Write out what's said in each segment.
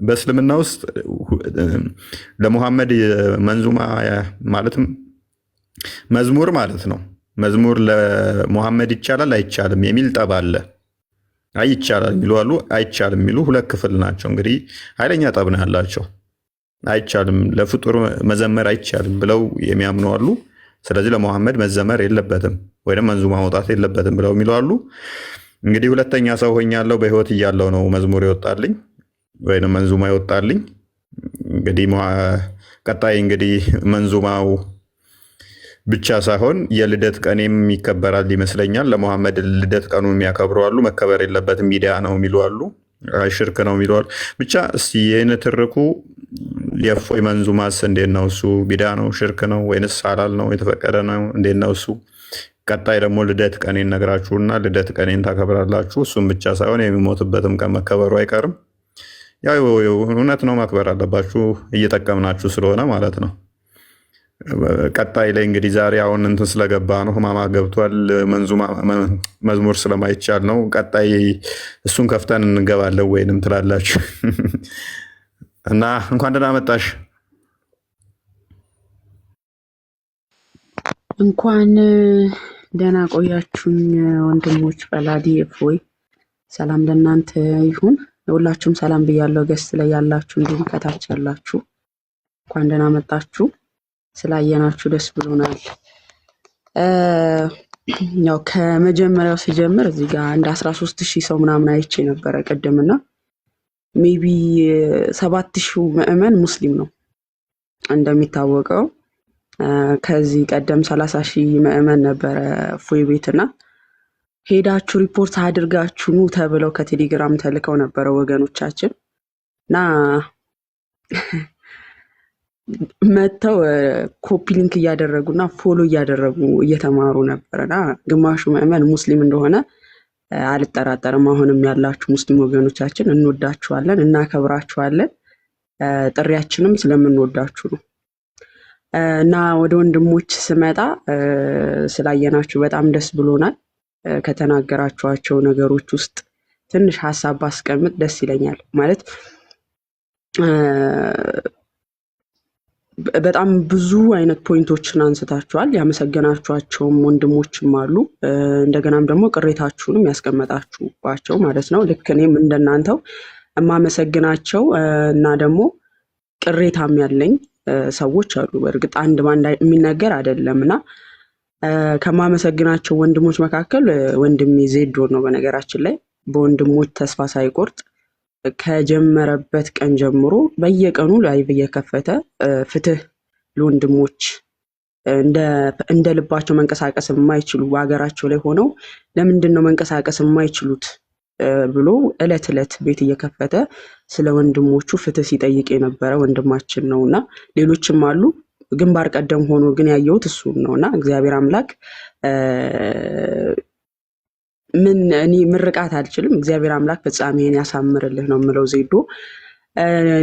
በእስልምና ውስጥ ለሙሐመድ መንዙማ ማለትም መዝሙር ማለት ነው። መዝሙር ለሙሐመድ ይቻላል አይቻልም የሚል ጠብ አለ። አይ ይቻላል የሚሉ አሉ፣ አይቻልም የሚሉ ሁለት ክፍል ናቸው። እንግዲህ ኃይለኛ ጠብ ነው ያላቸው። አይቻልም ለፍጡር መዘመር አይቻልም ብለው የሚያምኑ አሉ። ስለዚህ ለሙሐመድ መዘመር የለበትም ወይም መንዙማ መውጣት የለበትም ብለው የሚሉ አሉ። እንግዲህ ሁለተኛ ሰው ሆኛለሁ በህይወት እያለው ነው መዝሙር ይወጣልኝ ወይም መንዙማ ይወጣልኝ። እንግዲህ ቀጣይ እንግዲህ መንዙማው ብቻ ሳይሆን የልደት ቀኔም ይከበራል ይመስለኛል። ለሙሐመድ ልደት ቀኑ የሚያከብሩ አሉ። መከበር የለበትም ሚዲያ ነው የሚሉ አሉ። ሽርክ ነው የሚሉ አሉ። ብቻ እስቲ ይህን ትርኩ። የእፎይ መንዙማስ እንዴት ነው እሱ? ቢዳ ነው ሽርክ ነው ወይንስ ሐላል ነው የተፈቀደ ነው? እንዴት ነው እሱ? ቀጣይ ደግሞ ልደት ቀኔን ነግራችሁና ልደት ቀኔን ታከብራላችሁ። እሱም ብቻ ሳይሆን የሚሞትበትም ቀን መከበሩ አይቀርም። ያው እውነት ነው ማክበር አለባችሁ፣ እየጠቀምናችሁ ስለሆነ ማለት ነው። ቀጣይ ላይ እንግዲህ ዛሬ አሁን እንትን ስለገባ ነው ህማማ ገብቷል። መዝሙር ስለማይቻል ነው። ቀጣይ እሱን ከፍተን እንገባለን ወይንም ትላላችሁ እና እንኳን ደህና መጣሽ። እንኳን ደህና ቆያችሁኝ ወንድሞች። በላዲ እፎይ ሰላም ለእናንተ ይሁን። ሁላችሁም ሰላም ብያለሁ። ገስት ላይ ያላችሁ እንዲሁም ከታች ያላችሁ እንኳን ደህና መጣችሁ። ስላየናችሁ ደስ ብሎናል። ያው ከመጀመሪያው ሲጀምር እዚህ ጋር እንደ 13000 ሰው ምናምን አይቼ ነበረ ቀደምና ሜቢ 7000 ምዕመን ሙስሊም ነው እንደሚታወቀው። ከዚህ ቀደም 30,000 ምዕመን ነበረ እፎይ ቤትና ሄዳችሁ ሪፖርት አድርጋችሁ ኑ ተብለው ከቴሌግራም ተልከው ነበረ ወገኖቻችን እና መተው ኮፒ ሊንክ እያደረጉና ፎሎ እያደረጉ እየተማሩ ነበርና ግማሹ ምዕመን ሙስሊም እንደሆነ አልጠራጠርም። አሁንም ያላችሁ ሙስሊም ወገኖቻችን እንወዳችኋለን፣ እናከብራችኋለን። ጥሪያችንም ስለምንወዳችሁ ነው። እና ወደ ወንድሞች ስመጣ ስላየናችሁ በጣም ደስ ብሎናል። ከተናገራችኋቸው ነገሮች ውስጥ ትንሽ ሀሳብ ባስቀምጥ ደስ ይለኛል። ማለት በጣም ብዙ አይነት ፖይንቶችን አንስታችኋል። ያመሰገናችኋቸውም ወንድሞችም አሉ። እንደገናም ደግሞ ቅሬታችሁንም ያስቀመጣችሁባቸው ማለት ነው። ልክ እኔም እንደናንተው የማመሰግናቸው እና ደግሞ ቅሬታም ያለኝ ሰዎች አሉ። በእርግጥ አንድ ባንድ የሚነገር አይደለም እና ከማመሰግናቸው ወንድሞች መካከል ወንድሜ ዜዶ ነው። በነገራችን ላይ በወንድሞች ተስፋ ሳይቆርጥ ከጀመረበት ቀን ጀምሮ በየቀኑ ላይቭ እየከፈተ ፍትህ ለወንድሞች እንደ ልባቸው መንቀሳቀስ የማይችሉ በሀገራቸው ላይ ሆነው ለምንድን ነው መንቀሳቀስ የማይችሉት ብሎ እለት እለት ቤት እየከፈተ ስለ ወንድሞቹ ፍትህ ሲጠይቅ የነበረ ወንድማችን ነውና ሌሎችም አሉ። ግንባር ቀደም ሆኖ ግን ያየሁት እሱን ነውና እግዚአብሔር አምላክ ምን እኔ ምርቃት አልችልም። እግዚአብሔር አምላክ ፍጻሜን ያሳምርልህ ነው የምለው። ዜዶ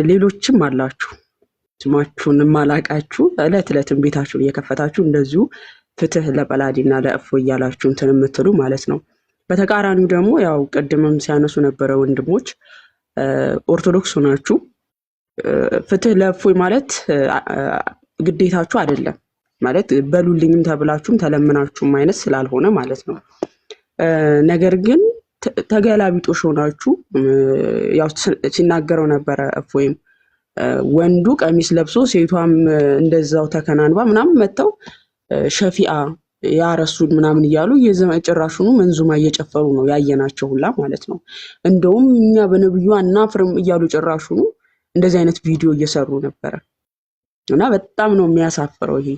ሌሎችም አላችሁ ስማችሁን ማላቃችሁ እለት እለትም ቤታችሁን እየከፈታችሁ እንደዚሁ ፍትህ ለበላዲና ለእፎይ እያላችሁ እንትን የምትሉ ማለት ነው። በተቃራኒው ደግሞ ያው ቅድምም ሲያነሱ ነበረ ወንድሞች ኦርቶዶክስ ሆናችሁ ፍትህ ለእፎይ ማለት ግዴታችሁ አይደለም ማለት በሉልኝም ተብላችሁም ተለምናችሁም አይነት ስላልሆነ ማለት ነው። ነገር ግን ተገላቢጦሽ ሆናችሁ ያው ሲናገረው ነበረ እፎይም ወንዱ ቀሚስ ለብሶ ሴቷም እንደዛው ተከናንባ ምናምን መተው ሸፊአ ያረሱን ምናምን እያሉ ጭራሹኑ መንዙማ እየጨፈሩ ነው ያየናቸው ሁላ ማለት ነው። እንደውም እኛ በነብዩ አናፍርም እያሉ ጭራሹኑ እንደዚህ አይነት ቪዲዮ እየሰሩ ነበረ እና በጣም ነው የሚያሳፍረው። ይሄ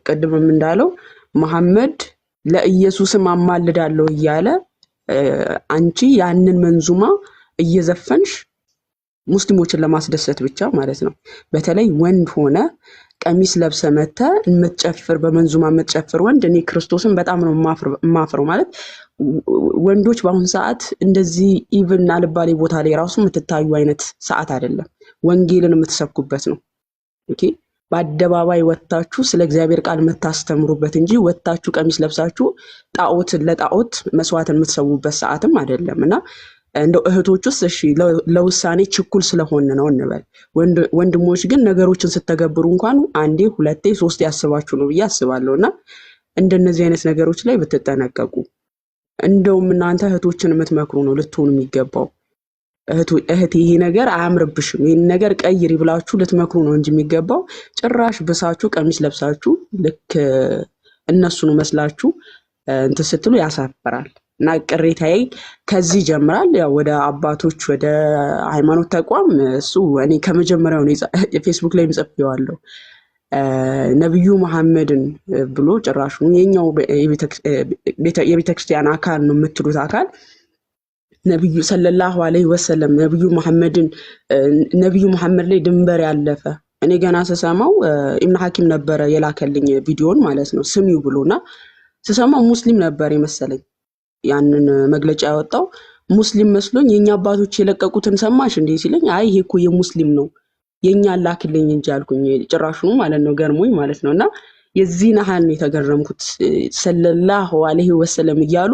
ቀድመም እንዳለው መሐመድ ለኢየሱስም አማልዳለሁ እያለ አንቺ ያንን መንዙማ እየዘፈንሽ ሙስሊሞችን ለማስደሰት ብቻ ማለት ነው። በተለይ ወንድ ሆነ ቀሚስ ለብሰ መተ የምትጨፍር በመንዙማ የምትጨፍር ወንድ እኔ ክርስቶስን በጣም ነው ማፍረው። ማለት ወንዶች በአሁን ሰዓት እንደዚህ ኢቭን አልባሌ ቦታ ላይ ራሱ የምትታዩ አይነት ሰዓት አይደለም። ወንጌልን የምትሰብኩበት ነው። ኦኬ በአደባባይ ወጣችሁ ስለ እግዚአብሔር ቃል የምታስተምሩበት እንጂ ወጣችሁ ቀሚስ ለብሳችሁ ጣዖትን ለጣዖት መስዋዕትን የምትሰውበት ሰዓትም አይደለም እና እንደው እህቶቹስ እሺ ለውሳኔ ችኩል ስለሆነ ነው እንበል። ወንድሞች ግን ነገሮችን ስተገብሩ እንኳን አንዴ ሁለቴ ሶስቴ ያስባችሁ ነው ብዬ አስባለሁና እንደነዚህ አይነት ነገሮች ላይ ብትጠነቀቁ። እንደውም እናንተ እህቶችን የምትመክሩ ነው ልትሆኑ የሚገባው። እህቴ ይሄ ነገር አያምርብሽም፣ ይሄን ነገር ቀይሪ ብላችሁ ልትመክሩ ነው እንጂ የሚገባው ጭራሽ ብሳችሁ ቀሚስ ለብሳችሁ ልክ እነሱን መስላችሁ እንትን ስትሉ ያሳፍራል። እና ቅሬታዬ ከዚህ ይጀምራል። ያው ወደ አባቶች ወደ ሃይማኖት ተቋም እሱ እኔ ከመጀመሪያው ነው ፌስቡክ ላይ ጽፌዋለሁ። ነብዩ መሐመድን ብሎ ጭራሽ የኛው የቤተክርስቲያን አካል ነው የምትሉት አካል ነብዩ ሰለላሁ ዐለይሂ ወሰለም ነብዩ መሐመድ ላይ ድንበር ያለፈ እኔ ገና ስሰማው ኢብኑ ሐኪም ነበረ የላከልኝ ቪዲዮን ማለት ነው ስሚው ብሎና ስሰማው ሙስሊም ነበር የመሰለኝ ያንን መግለጫ ያወጣው ሙስሊም መስሎኝ የኛ አባቶች የለቀቁትን ሰማሽ እንዴ ሲለኝ አይ ይሄ እኮ የሙስሊም ነው የኛ ላክልኝ እንጂ አልኩኝ። ጭራሹ ማለት ነው ገርሞኝ ማለት ነውና የዚህ ነሐን የተገረምኩት ሰለላሁ ዐለይሂ ወሰለም እያሉ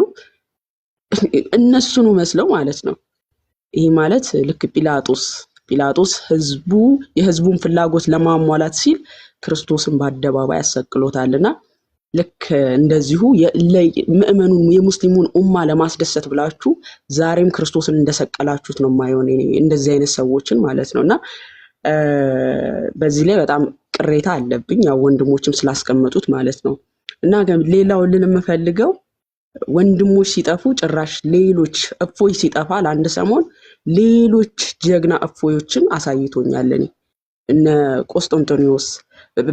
እነሱኑ መስለው ማለት ነው። ይሄ ማለት ልክ ጲላጦስ የህዝቡን ፍላጎት ለማሟላት ሲል ክርስቶስን በአደባባይ ያሰቅሎታልና ልክ እንደዚሁ ምእመኑን የሙስሊሙን ኡማ ለማስደሰት ብላችሁ ዛሬም ክርስቶስን እንደሰቀላችሁት ነው ማይሆን እንደዚህ አይነት ሰዎችን ማለት ነውና በዚህ ላይ በጣም ቅሬታ አለብኝ ያው ወንድሞችም ስላስቀመጡት ማለት ነው። እና ሌላው ልንፈልገው ወንድሞች ሲጠፉ ጭራሽ ሌሎች እፎይ ሲጠፋ ለአንድ ሰሞን ሌሎች ጀግና እፎዮችን አሳይቶኛል። እነ ቆስጠንጢኖስ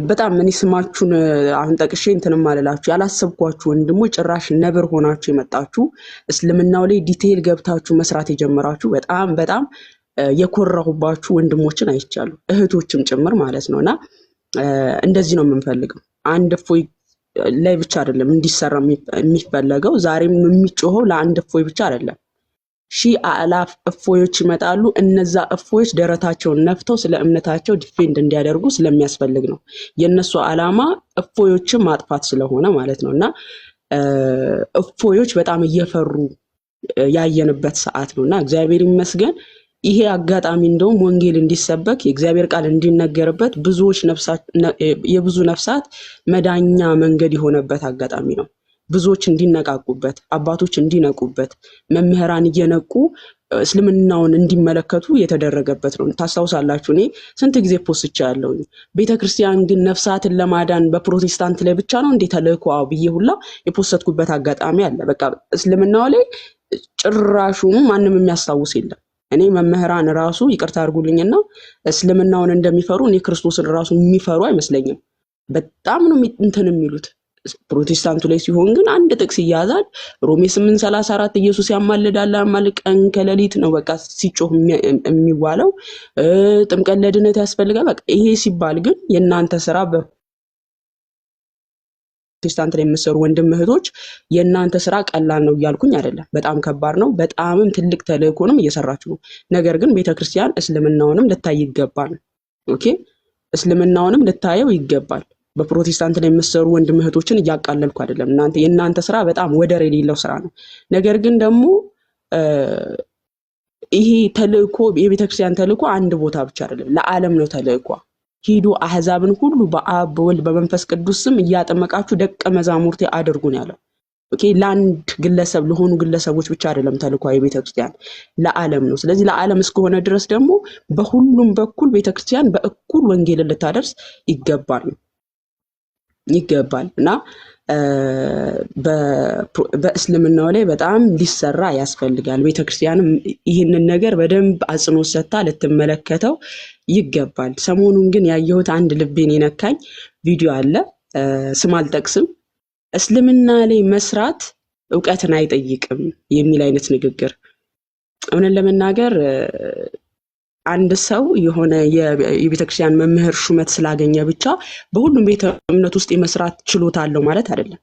በጣም ምን ስማችሁን አሁን ጠቅሼ እንትንም አለላችሁ ያላሰብኳችሁ ወንድሞች ጭራሽ ነብር ሆናችሁ የመጣችሁ እስልምናው ላይ ዲቴል ገብታችሁ መስራት የጀመራችሁ በጣም የኮራሁባችሁ ወንድሞችን አይቻሉ እህቶችም ጭምር ማለት ነውና እንደዚህ ነው የምንፈልገው። አንድ እፎይ ላይ ብቻ አይደለም እንዲሰራ የሚፈለገው ዛሬም የሚጮኸው ለአንድ እፎይ ብቻ አይደለም። ሺህ አላፍ እፎዮች ይመጣሉ። እነዛ እፎዮች ደረታቸውን ነፍተው ስለ እምነታቸው ዲፌንድ እንዲያደርጉ ስለሚያስፈልግ ነው። የነሱ ዓላማ እፎዮችን ማጥፋት ስለሆነ ማለት ነውና እፎዮች በጣም እየፈሩ ያየንበት ሰዓት ነውና እግዚአብሔር ይመስገን ይሄ አጋጣሚ እንደውም ወንጌል እንዲሰበክ የእግዚአብሔር ቃል እንዲነገርበት የብዙ ነፍሳት መዳኛ መንገድ የሆነበት አጋጣሚ ነው። ብዙዎች እንዲነቃቁበት፣ አባቶች እንዲነቁበት፣ መምህራን እየነቁ እስልምናውን እንዲመለከቱ የተደረገበት ነው። ታስታውሳላችሁ እኔ ስንት ጊዜ ፖስት ያለው ቤተክርስቲያን ግን ነፍሳትን ለማዳን በፕሮቴስታንት ላይ ብቻ ነው እንዴ ተልእኮ ብዬ ሁላ የፖስትኩበት አጋጣሚ አለ። በቃ እስልምናው ላይ ጭራሹ ማንም የሚያስታውስ የለም። እኔ መምህራን ራሱ ይቅርታ አድርጉልኝና እስልምናውን እንደሚፈሩ እኔ ክርስቶስን ራሱ የሚፈሩ አይመስለኝም። በጣም ነው እንትን የሚሉት ፕሮቴስታንቱ ላይ ሲሆን ግን አንድ ጥቅስ ይያዛል። ሮሜ 8:34 ኢየሱስ ያማልዳል ቀን ከሌሊት ነው በቃ ሲጮህ የሚዋለው። ጥምቀት ለድነት ያስፈልጋል በቃ ይሄ ሲባል ግን የእናንተ ስራ ፕሮቴስታንት ላይ የምትሰሩ ወንድም እህቶች የእናንተ ስራ ቀላል ነው እያልኩኝ አይደለም። በጣም ከባድ ነው። በጣምም ትልቅ ተልእኮንም እየሰራችሁ ነው። ነገር ግን ቤተክርስቲያን እስልምናውንም ልታይ ይገባል። ኦኬ እስልምናውንም ልታየው ይገባል። በፕሮቴስታንት ላይ የምትሰሩ ወንድም እህቶችን እያቃለልኩ አይደለም። የእናንተ ስራ በጣም ወደር የሌለው ስራ ነው። ነገር ግን ደግሞ ይሄ ተልእኮ የቤተክርስቲያን ተልእኮ አንድ ቦታ ብቻ አይደለም፣ ለዓለም ነው ተልእኮ። ሂዱ አህዛብን ሁሉ በአብ በወልድ በመንፈስ ቅዱስ ስም እያጠመቃችሁ ደቀ መዛሙርቴ አድርጉን ያለው። ኦኬ ለአንድ ግለሰብ ለሆኑ ግለሰቦች ብቻ አይደለም ተልእኮ የቤተክርስቲያን ለዓለም ነው። ስለዚህ ለዓለም እስከሆነ ድረስ ደግሞ በሁሉም በኩል ቤተክርስቲያን በእኩል ወንጌልን ልታደርስ ይገባል እና በእስልምናው ላይ በጣም ሊሰራ ያስፈልጋል። ቤተክርስቲያንም ይህንን ነገር በደንብ አጽንኦት ሰጥታ ልትመለከተው ይገባል። ሰሞኑን ግን ያየሁት አንድ ልቤን የነካኝ ቪዲዮ አለ። ስም አልጠቅስም። እስልምና ላይ መስራት እውቀትን አይጠይቅም የሚል አይነት ንግግር። እውነት ለመናገር አንድ ሰው የሆነ የቤተክርስቲያን መምህር ሹመት ስላገኘ ብቻ በሁሉም ቤተ እምነት ውስጥ የመስራት ችሎታ አለው ማለት አይደለም።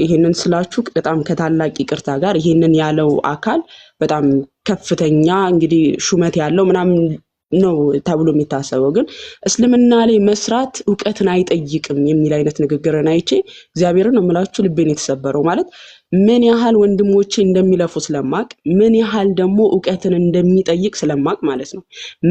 ይሄንን ስላችሁ በጣም ከታላቅ ይቅርታ ጋር ይሄንን ያለው አካል በጣም ከፍተኛ እንግዲህ ሹመት ያለው ምናምን ነው ተብሎ የሚታሰበው፣ ግን እስልምና ላይ መስራት እውቀትን አይጠይቅም የሚል አይነት ንግግርን አይቼ እግዚአብሔርን ነው የምላችሁ ልቤን የተሰበረው። ማለት ምን ያህል ወንድሞቼ እንደሚለፉ ስለማቅ፣ ምን ያህል ደግሞ እውቀትን እንደሚጠይቅ ስለማቅ ማለት ነው።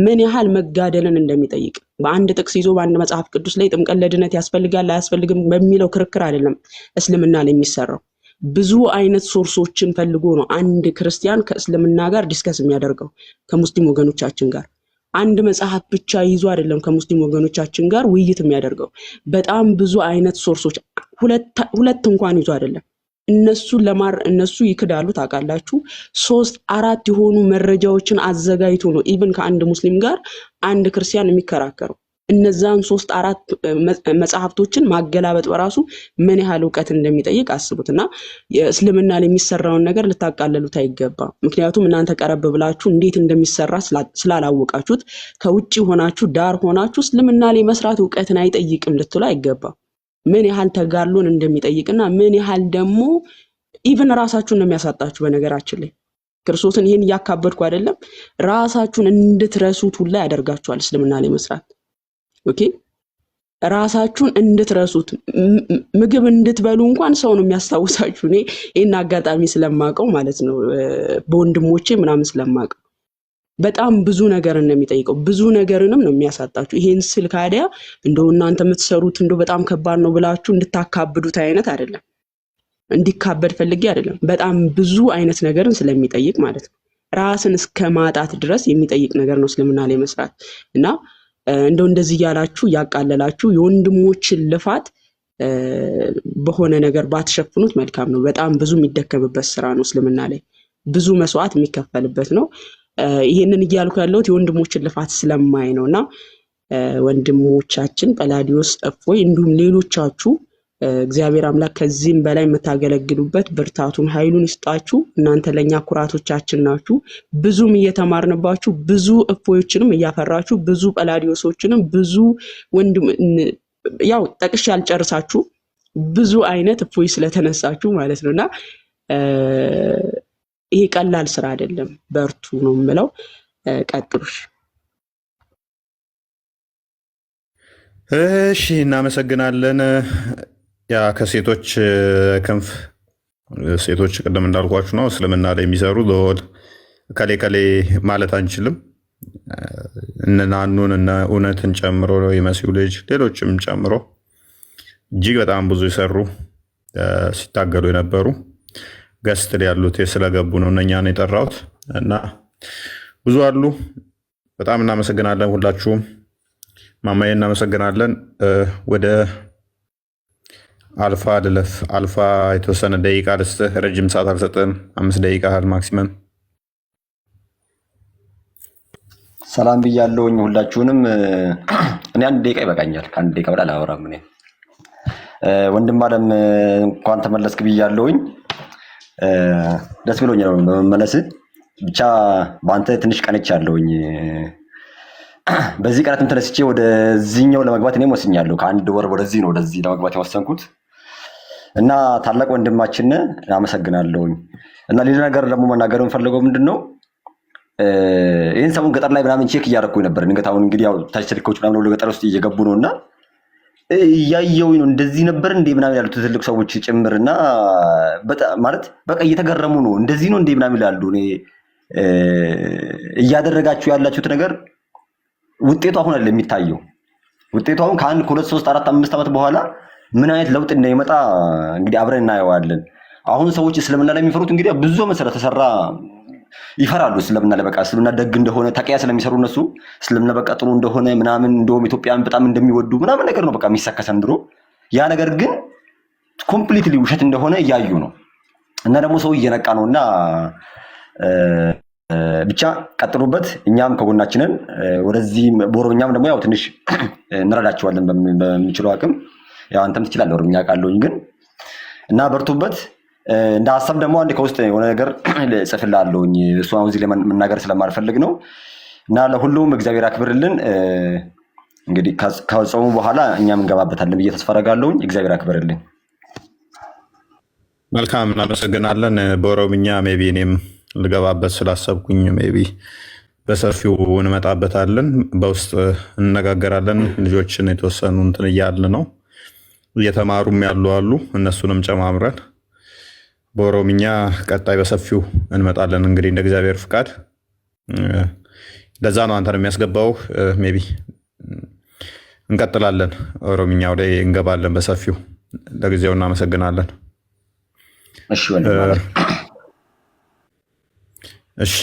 ምን ያህል መጋደልን እንደሚጠይቅ በአንድ ጥቅስ ይዞ በአንድ መጽሐፍ ቅዱስ ላይ ጥምቀት ለድነት ያስፈልጋል አያስፈልግም በሚለው ክርክር አይደለም እስልምና ላይ የሚሰራው። ብዙ አይነት ሶርሶችን ፈልጎ ነው አንድ ክርስቲያን ከእስልምና ጋር ዲስከስ የሚያደርገው ከሙስሊም ወገኖቻችን ጋር። አንድ መጽሐፍ ብቻ ይዞ አይደለም ከሙስሊም ወገኖቻችን ጋር ውይይት የሚያደርገው። በጣም ብዙ አይነት ሶርሶች ሁለት እንኳን ይዞ አይደለም። እነሱ ይክዳሉ ታውቃላችሁ። 3-4 የሆኑ መረጃዎችን አዘጋጅቶ ነው ኢቭን ከአንድ ሙስሊም ጋር አንድ ክርስቲያን የሚከራከረው። እነዛን 3-4 መጽሐፍቶችን ማገላበጥ በራሱ ምን ያህል እውቀት እንደሚጠይቅ አስቡትና የእስልምና ላይ የሚሰራውን ነገር ልታቃለሉት አይገባም። ምክንያቱም እናንተ ቀረብ ብላችሁ እንዴት እንደሚሰራ ስላላወቃችሁት ከውጪ ሆናችሁ ዳር ሆናችሁ እስልምና ላይ መስራት እውቀትን አይጠይቅም ልትሉ አይገባም። ምን ያህል ተጋድሎን እንደሚጠይቅና ምን ያህል ደግሞ ኢቭን ራሳችሁን ነው የሚያሳጣችሁ። በነገራችን ላይ ክርስቶስን ይሄን እያካበድኩ አይደለም፣ ራሳችሁን እንድትረሱት ሁላ ያደርጋችኋል እስልምና ላይ መስራት። ኦኬ ራሳችሁን እንድትረሱት ምግብ እንድትበሉ እንኳን ሰው ነው የሚያስታውሳችሁ። እኔ ይሄን አጋጣሚ ስለማቀው ማለት ነው በወንድሞቼ ምናምን ስለማቀው በጣም ብዙ ነገርን ነው የሚጠይቀው፣ ብዙ ነገርንም ነው የሚያሳጣችሁ። ይሄን ስል ካዲያ እንደው እናንተ የምትሰሩት እንደው በጣም ከባድ ነው ብላችሁ እንድታካብዱት አይነት አይደለም፣ እንዲካበድ ፈልጌ አይደለም። በጣም ብዙ አይነት ነገርን ስለሚጠይቅ ማለት ነው ራስን እስከ ማጣት ድረስ የሚጠይቅ ነገር ነው እስልምና ላይ መስራት እና እንደው እንደዚህ ያላችሁ ያቃለላችሁ የወንድሞችን ልፋት በሆነ ነገር ባትሸፍኑት መልካም ነው። በጣም ብዙ የሚደከምበት ስራ ነው እስልምና ላይ ብዙ መስዋዕት የሚከፈልበት ነው። ይሄንን እያልኩ ያለሁት የወንድሞችን ልፋት ስለማይ ነውና ወንድሞቻችን ጰላዲዮስ፣ እፎይ እንዲሁም ሌሎቻችሁ እግዚአብሔር አምላክ ከዚህም በላይ የምታገለግሉበት ብርታቱን ኃይሉን ይስጣችሁ። እናንተ ለኛ ኩራቶቻችን ናችሁ። ብዙም እየተማርንባችሁ ብዙ እፎዮችንም እያፈራችሁ ብዙ ጰላዲዮሶችንም ብዙ ወንድም ያው ጠቅሽ ያልጨርሳችሁ ብዙ አይነት እፎይ ስለተነሳችሁ ማለት ነውና ይሄ ቀላል ስራ አይደለም። በርቱ ነው የምለው። ቀጥሉሽ። እሺ እናመሰግናለን። ያ ከሴቶች ክንፍ ሴቶች ቅድም እንዳልኳችሁ ነው እስልምና ላይ የሚሰሩ ሎል ከሌ ማለት አንችልም። እነ ናኑን እነ እውነትን ጨምሮ የመሲሁ ልጅ ሌሎችም ጨምሮ እጅግ በጣም ብዙ የሰሩ ሲታገሉ የነበሩ ገስት ላይ ያሉት ስለገቡ ነው እነኛን የጠራሁት እና ብዙ አሉ። በጣም እናመሰግናለን ሁላችሁም። ማማዬ እናመሰግናለን። ወደ አልፋ ልለፍ። አልፋ የተወሰነ ደቂቃ ልስጥህ። ረጅም ሰዓት አልሰጥም፣ 5 ደቂቃ ያህል ማክሲመም። ሰላም ብያለሁኝ ሁላችሁንም። እኔ 1 ደቂቃ ይበቃኛል፣ ከ1 ደቂቃ በላይ አላወራም። እኔ ወንድም አለም እንኳን ተመለስክ ብያለሁኝ። ደስ ብሎኝ ነው በመመለስ። ብቻ በአንተ ትንሽ ቀንቻለሁኝ። በዚህ ቀናትም ተነስቼ ወደዚህኛው ለመግባት እኔም ወስኛለሁ። ከ1 ወር ወደዚህ ነው ወደዚህ ለመግባት የወሰንኩት እና ታላቅ ወንድማችን አመሰግናለሁኝ። እና ሌላ ነገር ደግሞ መናገር የምፈልገው ምንድነው ይህን ሰሞን ገጠር ላይ ምናምን ቼክ እያደረኩኝ ነበር። ድንገት አሁን እንግዲህ ያው ታች ስልኮች ምናምን ወደ ገጠር ውስጥ እየገቡ ነውና እያየሁኝ ነው እንደዚህ ነበር እንዴ ምናምን ያሉት ትልቅ ሰዎች ጭምርና በጣም ማለት በቃ እየተገረሙ ነው። እንደዚህ ነው እንዴ ምናምን ይላሉ። እኔ እያደረጋችሁ ያላችሁት ነገር ውጤቱ አሁን አይደለም የሚታየው። ውጤቱ አሁን ከ1 2 3 4 5 ዓመት በኋላ ምን አይነት ለውጥ እንደሚመጣ እንግዲህ አብረን እናየዋለን። አሁን ሰዎች እስልምና ላይ የሚፈሩት እንግዲህ ብዙ መሰረት ተሰራ ይፈራሉ። እስልምና ላይ በቃ እስልምና ደግ እንደሆነ ተቂያ ስለሚሰሩ እነሱ እስልምና በቃ ጥሩ እንደሆነ ምናምን እንደውም ኢትዮጵያን በጣም እንደሚወዱ ምናምን ነገር ነው በቃ የሚሰከሰን ድሮ። ያ ነገር ግን ኮምፕሊትሊ ውሸት እንደሆነ እያዩ ነው። እና ደግሞ ሰው እየነቃ ነውና ብቻ ቀጥሉበት። እኛም ከጎናችንን ወደዚህ በኦሮምኛም ደግሞ ያው ትንሽ እንረዳቸዋለን በሚችለው አቅም። ያው አንተም ትችላለህ ኦሮምኛ ቃለውኝ ግን እና በርቱበት። እንደ ሀሳብ ደግሞ አንድ ከውስጥ የሆነ ነገር ጽፍላለሁኝ። እሱ አሁን እዚህ ላይ መናገር ስለማልፈልግ ነው። እና ለሁሉም እግዚአብሔር አክብርልን። እንግዲህ ከጾሙ በኋላ እኛም እንገባበታለን ብዬ ተስፋ አደርጋለሁኝ። እግዚአብሔር አክብርልን። መልካም እናመሰግናለን። በኦሮምኛ ሜቢ እኔም ልገባበት ስላሰብኩኝ ሜቢ በሰፊው እንመጣበታለን። በውስጥ እንነጋገራለን። ልጆችን የተወሰኑ እንትን እያልን ነው፣ እየተማሩም ያሉ አሉ። እነሱንም ጨማምረን በኦሮምኛ ቀጣይ በሰፊው እንመጣለን እንግዲህ እንደ እግዚአብሔር ፍቃድ። ለዛ ነው አንተን የሚያስገባው። ሜይ ቢ እንቀጥላለን፣ ኦሮምኛው ላይ እንገባለን በሰፊው። ለጊዜው እናመሰግናለን። እሺ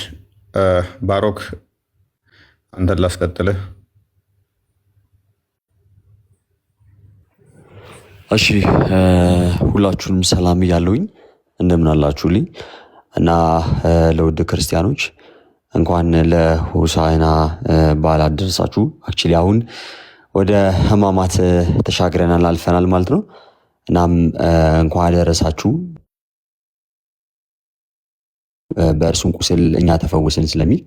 ባሮክ አንተን ላስቀጥልህ። እሺ ሁላችሁንም ሰላም እያለሁኝ እንደምን አላችሁልኝ? እና ለውድ ክርስቲያኖች እንኳን ለሆሳዕና በዓል አደረሳችሁ። አክቹሊ አሁን ወደ ሕማማት ተሻግረናል፣ አልፈናል ማለት ነው። እናም እንኳን አደረሳችሁ። በእርሱም ቁስል እኛ ተፈወስን ስለሚል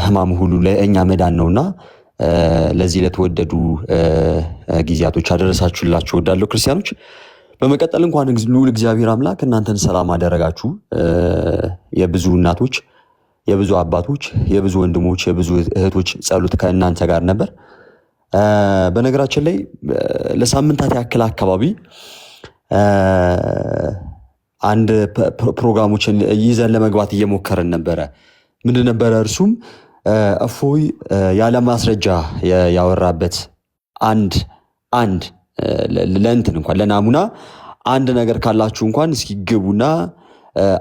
ሕማሙ ሁሉ ለእኛ መዳን ነውና ለዚህ ለተወደዱ ጊዜያቶች አደረሳችሁላችሁ እወዳለሁ ክርስቲያኖች። በመቀጠል እንኳን ልዑል እግዚአብሔር አምላክ እናንተን ሰላም አደረጋችሁ። የብዙ እናቶች፣ የብዙ አባቶች፣ የብዙ ወንድሞች፣ የብዙ እህቶች ጸሎት ከእናንተ ጋር ነበር። በነገራችን ላይ ለሳምንታት ያክል አካባቢ አንድ ፕሮግራሞችን ይዘን ለመግባት እየሞከርን ነበረ። ምንድን ነበረ እርሱም እፎይ ያለ ማስረጃ ያወራበት አንድ ለእንትን እንኳን ለናሙና አንድ ነገር ካላችሁ እንኳን እስኪ ግቡና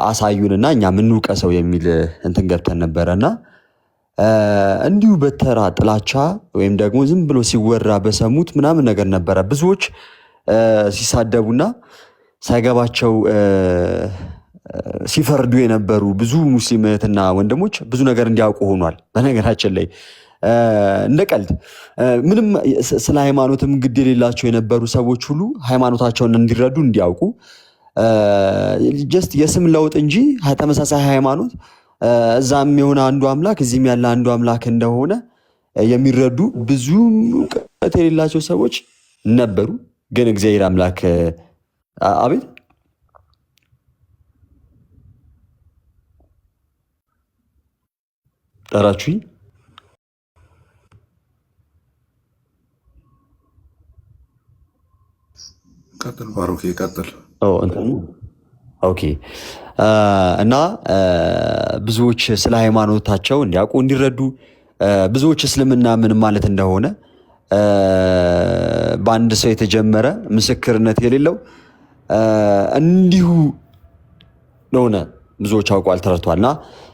አሳዩንና እኛ ምንውቀሰው የሚል እንትን ገብተን ነበረና እንዲሁ በተራ ጥላቻ ወይም ደግሞ ዝም ብሎ ሲወራ በሰሙት ምናምን ነገር ነበረ ብዙዎች ሲሳደቡና ሳይገባቸው ሲፈርዱ የነበሩ ብዙ ሙስሊም እህትና ወንድሞች ብዙ ነገር እንዲያውቁ ሆኗል። በነገራችን ላይ እንደ ቀልድ ምንም ስለ ሃይማኖትም ግድ የሌላቸው የነበሩ ሰዎች ሁሉ ሃይማኖታቸውን እንዲረዱ እንዲያውቁ ጀስት የስም ለውጥ እንጂ ተመሳሳይ ሃይማኖት እዛም የሆነ አንዱ አምላክ እዚህም ያለ አንዱ አምላክ እንደሆነ የሚረዱ ብዙ እውቀት የሌላቸው ሰዎች ነበሩ። ግን እግዚአብሔር አምላክ አቤት ጠራችሁኝ። ቀጥል ባሮክ ቀጥል። ኦኬ። እና ብዙዎች ስለ ሃይማኖታቸው እንዲያውቁ እንዲረዱ ብዙዎች እስልምና ምን ማለት እንደሆነ በአንድ ሰው የተጀመረ ምስክርነት የሌለው እንዲሁ ለሆነ ብዙዎች አውቋል፣ ተረድቷልና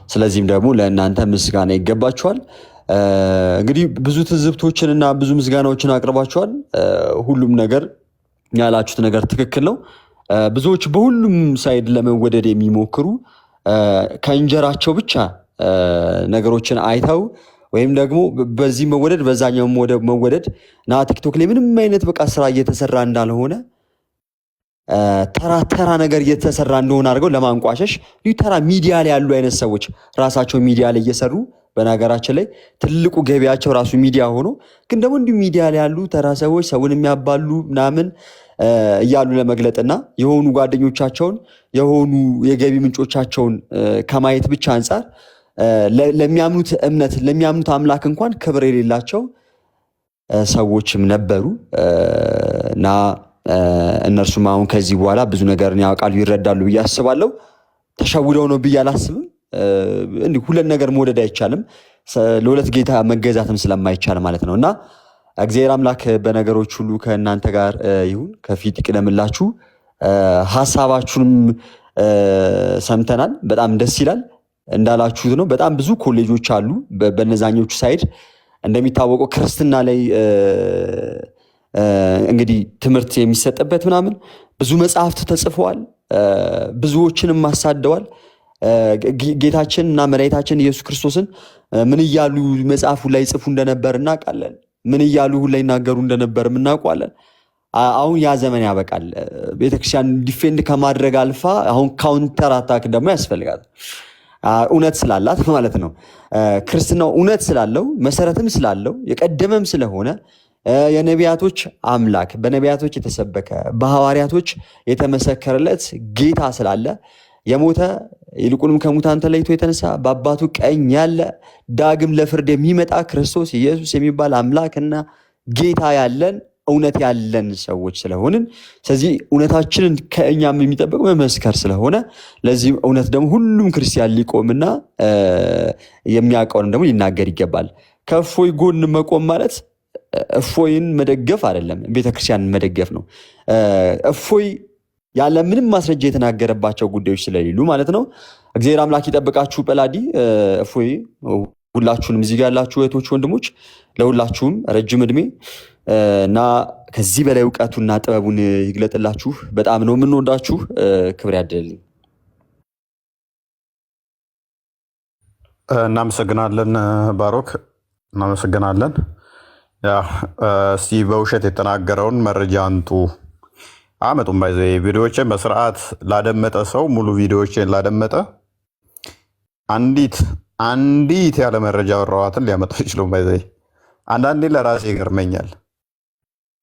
ስለዚህም ደግሞ ለእናንተ ምስጋና ይገባችኋል። እንግዲህ ብዙ ትዝብቶችንና ብዙ ምስጋናዎችን አቅርባችኋል። ሁሉም ነገር ያላችሁት ነገር ትክክል ነው። ብዙዎች በሁሉም ሳይድ ለመወደድ የሚሞክሩ ከእንጀራቸው ብቻ ነገሮችን አይተው ወይም ደግሞ በዚህ መወደድ በዛኛው መወደድ እና ቲክቶክ ላይ ምንም አይነት በቃ ስራ እየተሰራ እንዳልሆነ ተራ ነገር እየተሰራ እንደሆነ አድርገው ለማንቋሸሽ ተራ ሚዲያ ላይ ያሉ አይነት ሰዎች ራሳቸው ሚዲያ ላይ እየሰሩ በነገራችን ላይ ትልቁ ገቢያቸው ራሱ ሚዲያ ሆኖ ግን ደግሞ እንዲሁ ሚዲያ ላይ ያሉ ተራ ሰዎች ሰውን የሚያባሉ ምናምን እያሉ ለመግለጥና የሆኑ ጓደኞቻቸውን የሆኑ የገቢ ምንጮቻቸውን ከማየት ብቻ አንጻር ለሚያምኑት እምነት ለሚያምኑት አምላክ እንኳን ክብር የሌላቸው ሰዎችም ነበሩ እና እነርሱም አሁን ከዚህ በኋላ ብዙ ነገርን ያውቃሉ ይረዳሉ ብዬ አስባለሁ። ተሸውደው ነው ብዬ አላስብም። እንዲህ ሁለት ነገር መውደድ አይቻልም፣ ለሁለት ጌታ መገዛትም ስለማይቻል ማለት ነው እና እግዚአብሔር አምላክ በነገሮች ሁሉ ከእናንተ ጋር ይሁን፣ ከፊት ይቅደምላችሁ። ሐሳባችሁንም ሰምተናል፣ በጣም ደስ ይላል። እንዳላችሁት ነው። በጣም ብዙ ኮሌጆች አሉ በነዛኞቹ ሳይድ። እንደሚታወቀው ክርስትና ላይ እንግዲህ ትምህርት የሚሰጥበት ምናምን ብዙ መጽሐፍት ተጽፈዋል፣ ብዙዎችንም አሳደዋል። ጌታችን እና መድኃኒታችን ኢየሱስ ክርስቶስን ምን እያሉ መጽሐፉ ላይ ጽፉ እንደነበር እናውቃለን። ምን እያሉ ሁላ ይናገሩ እንደነበር እናውቃለን። አሁን ያ ዘመን ያበቃል። ቤተክርስቲያን ዲፌንድ ከማድረግ አልፋ አሁን ካውንተር አታክ ደግሞ ያስፈልጋል። እውነት ስላላት ማለት ነው። ክርስትናው እውነት ስላለው መሰረትም ስላለው የቀደመም ስለሆነ የነቢያቶች አምላክ በነቢያቶች የተሰበከ በሐዋርያቶች የተመሰከረለት ጌታ ስላለ የሞተ ይልቁንም ከሙታን ተለይቶ የተነሳ በአባቱ ቀኝ ያለ ዳግም ለፍርድ የሚመጣ ክርስቶስ ኢየሱስ የሚባል አምላክና ጌታ ያለን እውነት ያለን ሰዎች ስለሆንን ስለዚህ እውነታችንን ከእኛም የሚጠበቅ መመስከር ስለሆነ ለዚህ እውነት ደግሞ ሁሉም ክርስቲያን ሊቆምና የሚያውቀውን ደግሞ ሊናገር ይገባል። ከእፎይ ጎን መቆም ማለት እፎይን መደገፍ አይደለም፣ ቤተክርስቲያንን መደገፍ ነው። እፎይ ያለ ምንም ማስረጃ የተናገረባቸው ጉዳዮች ስለሌሉ ማለት ነው። እግዚአብሔር አምላክ ይጠብቃችሁ። ጰላዲ እፎይ፣ ሁላችሁንም እዚህ ጋር ያላችሁ እህቶች ወንድሞች፣ ለሁላችሁም ረጅም እድሜ እና ከዚህ በላይ እውቀቱና ጥበቡን ይግለጥላችሁ። በጣም ነው የምንወዳችሁ። ክብር ያድልልኝ። እናመሰግናለን ባሮክ፣ እናመሰግናለን። እስቲ በውሸት የተናገረውን መረጃ አንቱ አመጡም ባይዘ ቪዲዮዎችን በስርዓት ላደመጠ ሰው ሙሉ ቪዲዮዎችን ላደመጠ አንዲት ያለ መረጃ ወራዋትን ሊያመጡ ይችላል። ባይዘ አንዳንዴ ለራሴ ይገርመኛል።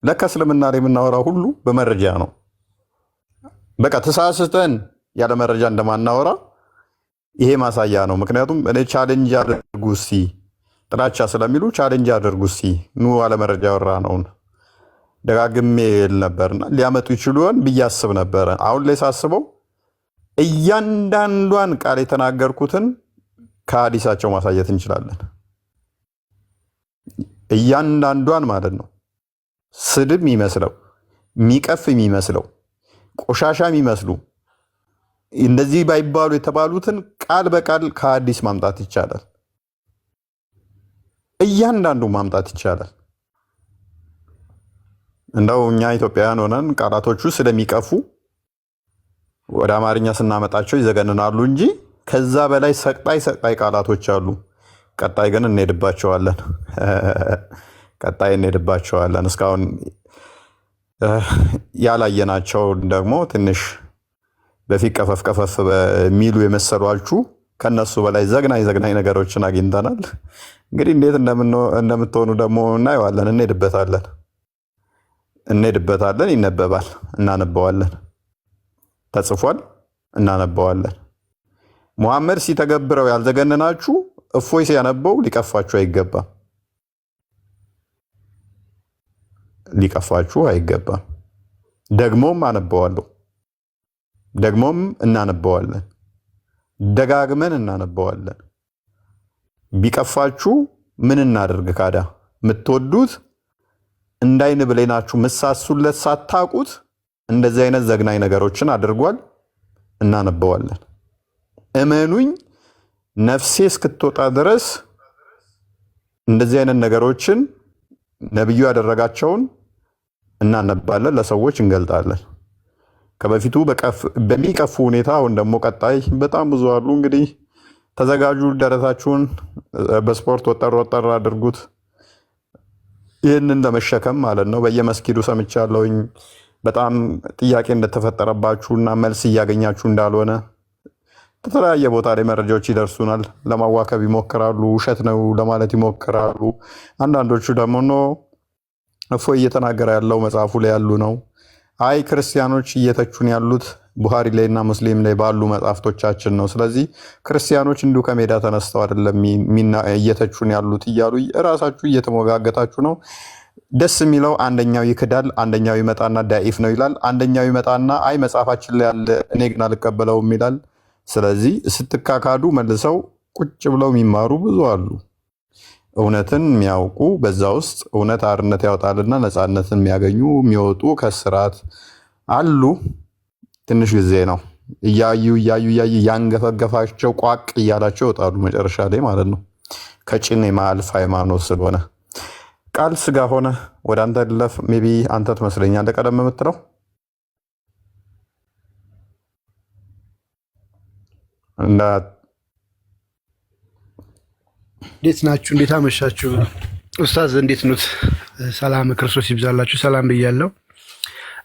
ለካ እስልምና ላይ የምናወራው ሁሉ በመረጃ ነው። በቃ ተሳስተን ያለ መረጃ እንደማናወራ ይሄ ማሳያ ነው። ምክንያቱም እኔ ቻሌንጅ አድርጉ እስቲ ጥላቻ ስለሚሉ ቻሌንጅ አድርጉ እስቲ ኑ አለ መረጃ ወራ ነውን ደጋግሜ ል ነበርና ሊያመጡ ይችሉን ብዬ አስብ ነበረ። አሁን ላይ ሳስበው እያንዳንዷን ቃል የተናገርኩትን ከሐዲሳቸው ማሳየት እንችላለን። እያንዳንዷን ማለት ነው። ስድብ የሚመስለው የሚቀፍ የሚመስለው ቆሻሻ የሚመስሉ እንደዚህ ባይባሉ የተባሉትን ቃል በቃል ከሐዲስ ማምጣት ይቻላል። እያንዳንዱ ማምጣት ይቻላል። እንደው እኛ ኢትዮጵያውያን ሆነን ቃላቶቹ ስለሚቀፉ ወደ አማርኛ ስናመጣቸው ይዘገንናሉ እንጂ ከዛ በላይ ሰቅጣይ ቃላቶች አሉ። ቀጣይ ግን እንሄድባቸዋለን። እስካሁን ያላየናቸው ደግሞ ትንሽ በፊት ቀፈፍ የሚሉ የመሰሏችሁ ከነሱ በላይ ዘግናኝ ነገሮችን አግኝተናል። እንግዲህ እንዴት እንደምትሆኑ ደግሞ እናየዋለን። እንሄድበታለን። ይነበባል፣ እናነበዋለን። ተጽፏል፣ እናነበዋለን። ሙሐመድ ሲተገብረው ያልዘገነናችሁ እፎይ ሲያነበው ሊቀፋችሁ አይገባም። ደግሞም አነበዋለሁ፣ ደግሞም እናነበዋለን፣ ደጋግመን እናነበዋለን። ቢቀፋችሁ ምን እናደርግ ካዳ? የምትወዱት እንዳይን ብሌናችሁ ምሳሱለት ሳታቁት እንደዚህ አይነት ዘግናኝ ነገሮችን አድርጓል። እናነበዋለን። እመኑኝ ነፍሴ እስክትወጣ ድረስ እንደዚህ አይነት ነገሮችን ነብዩ ያደረጋቸውን እናነባለን፣ ለሰዎች እንገልጣለን። ከበፊቱ በሚቀፉ ሁኔታ አሁን ደግሞ ቀጣይ በጣም ብዙ አሉ። እንግዲህ ተዘጋጁ፣ ደረታችሁን በስፖርት ወጠር አድርጉት። ይህንን ለመሸከም ማለት ነው። በየመስጊዱ ሰምቻለሁኝ በጣም ጥያቄ እንደተፈጠረባችሁና መልስ እያገኛችሁ እንዳልሆነ በተለያየ ቦታ ላይ መረጃዎች ይደርሱናል። ለማዋከብ ይሞክራሉ፣ ውሸት ነው ለማለት ይሞክራሉ። አንዳንዶቹ ደግሞ እፎይ እየተናገረ ያለው መጽሐፉ ላይ ያሉ ነው። አይ ክርስቲያኖች እየተቹን ያሉት ቡሃሪ ላይ እና ሙስሊም ላይ ባሉ መጽሐፍቶቻችን ነው። ስለዚህ ክርስቲያኖች እንዲሁ ከሜዳ ተነስተው አይደለም እየተቹን ያሉት እያሉ እራሳችሁ እየተሞጋገታችሁ ነው። ደስ የሚለው አንደኛው ይክዳል፣ አንደኛው ይመጣና ዳኢፍ ነው ይላል። አንደኛው ይመጣና አይ መጽሐፋችን ላይ ያለ እኔ ግን አልቀበለውም ይላል። ስለዚህ ስትካካዱ መልሰው ቁጭ ብለው የሚማሩ ብዙ አሉ። እውነትን የሚያውቁ በዛ ውስጥ እውነት አርነት ያወጣልና ነፃነትን የሚያገኙ የሚወጡ ከስርዓት አሉ። ትንሽ ጊዜ ነው። እያዩ ያንገፈገፋቸው ቋቅ እያላቸው ይወጣሉ መጨረሻ ላይ ማለት ነው። ከጭን የማያልፍ ሃይማኖት ስለሆነ ቃል ስጋ ሆነ። ወደ አንተ ልለፍ። ሜይ ቢ አንተ ትመስለኛለህ ቀደም የምትለው እንዴት ናችሁ? እንዴት አመሻችሁ? ኡስታዝ እንዴት ኑት? ሰላም ክርስቶስ ይብዛላችሁ። ሰላም ብያለሁ።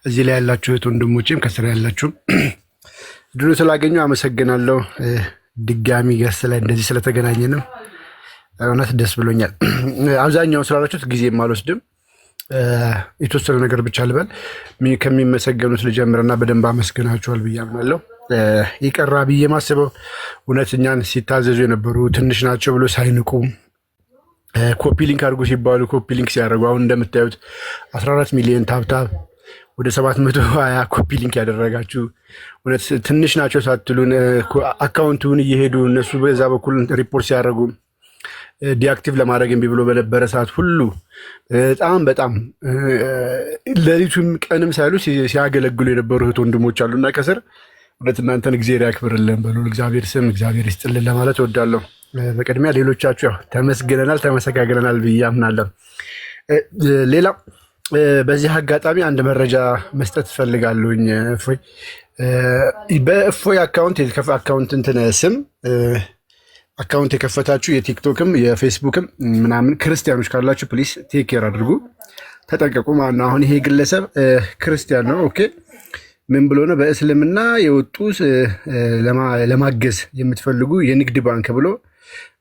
እዚህ ላይ ያላችሁ እህት ወንድሞቼም ከስራ ያላችሁም ድሉ ስላገኙ አመሰግናለሁ። ድጋሚ ገስ ላይ እንደዚህ ስለተገናኘንም እውነት ደስ ብሎኛል። አብዛኛውን ስላላችሁት ጊዜም አልወስድም። የተወሰነ ነገር ብቻ ልበል። ከሚመሰገኑት ልጀምርና በደንብ አመስግናችኋል ብዬ አምናለሁ። ይቀራ ብዬ ማስበው እውነት እኛን ሲታዘዙ የነበሩ ትንሽ ናቸው ብሎ ሳይንቁ ኮፒ ሊንክ አድርጎ ሲባሉ ኮፒ ሊንክ ሲያደርጉ አሁን እንደምታዩት 14 ሚሊዮን ታብታብ ወደ 720 ኮፒ ሊንክ ያደረጋችሁ እውነት ትንሽ ናቸው ሳትሉን አካውንቱን እየሄዱ እነሱ በዛ በኩል ሪፖርት ሲያደርጉ ዲአክቲቭ ለማድረግ እምቢ ብሎ በነበረ ሰዓት ሁሉ በጣም ሌሊቱም ቀንም ሳይሉ ሲያገለግሉ የነበሩ እህት ወንድሞች አሉና ከስር እውነት እናንተን እግዚአብሔር ያክብርልን በሉ እግዚአብሔር ስም እግዚአብሔር ይስጥልን ለማለት እወዳለሁ። በቅድሚያ ሌሎቻችሁ ያው ተመስግነናል ተመሰጋግነናል ብዬ አምናለሁ። ሌላ በዚህ አጋጣሚ አንድ መረጃ መስጠት እፈልጋለሁኝ። እፎይ በእፎይ አካውንት እንትን ስም አካውንት የከፈታችሁ የቲክቶክም የፌስቡክም ምናምን ክርስቲያኖች ካላችሁ ፕሊስ ቴክ ኬር አድርጉ፣ ተጠንቀቁ ማለት ነው። አሁን ይሄ ግለሰብ ክርስቲያን ነው። ኦኬ ምን ብሎ ነው በእስልምና የወጡ ለማገዝ የምትፈልጉ የንግድ ባንክ ብሎ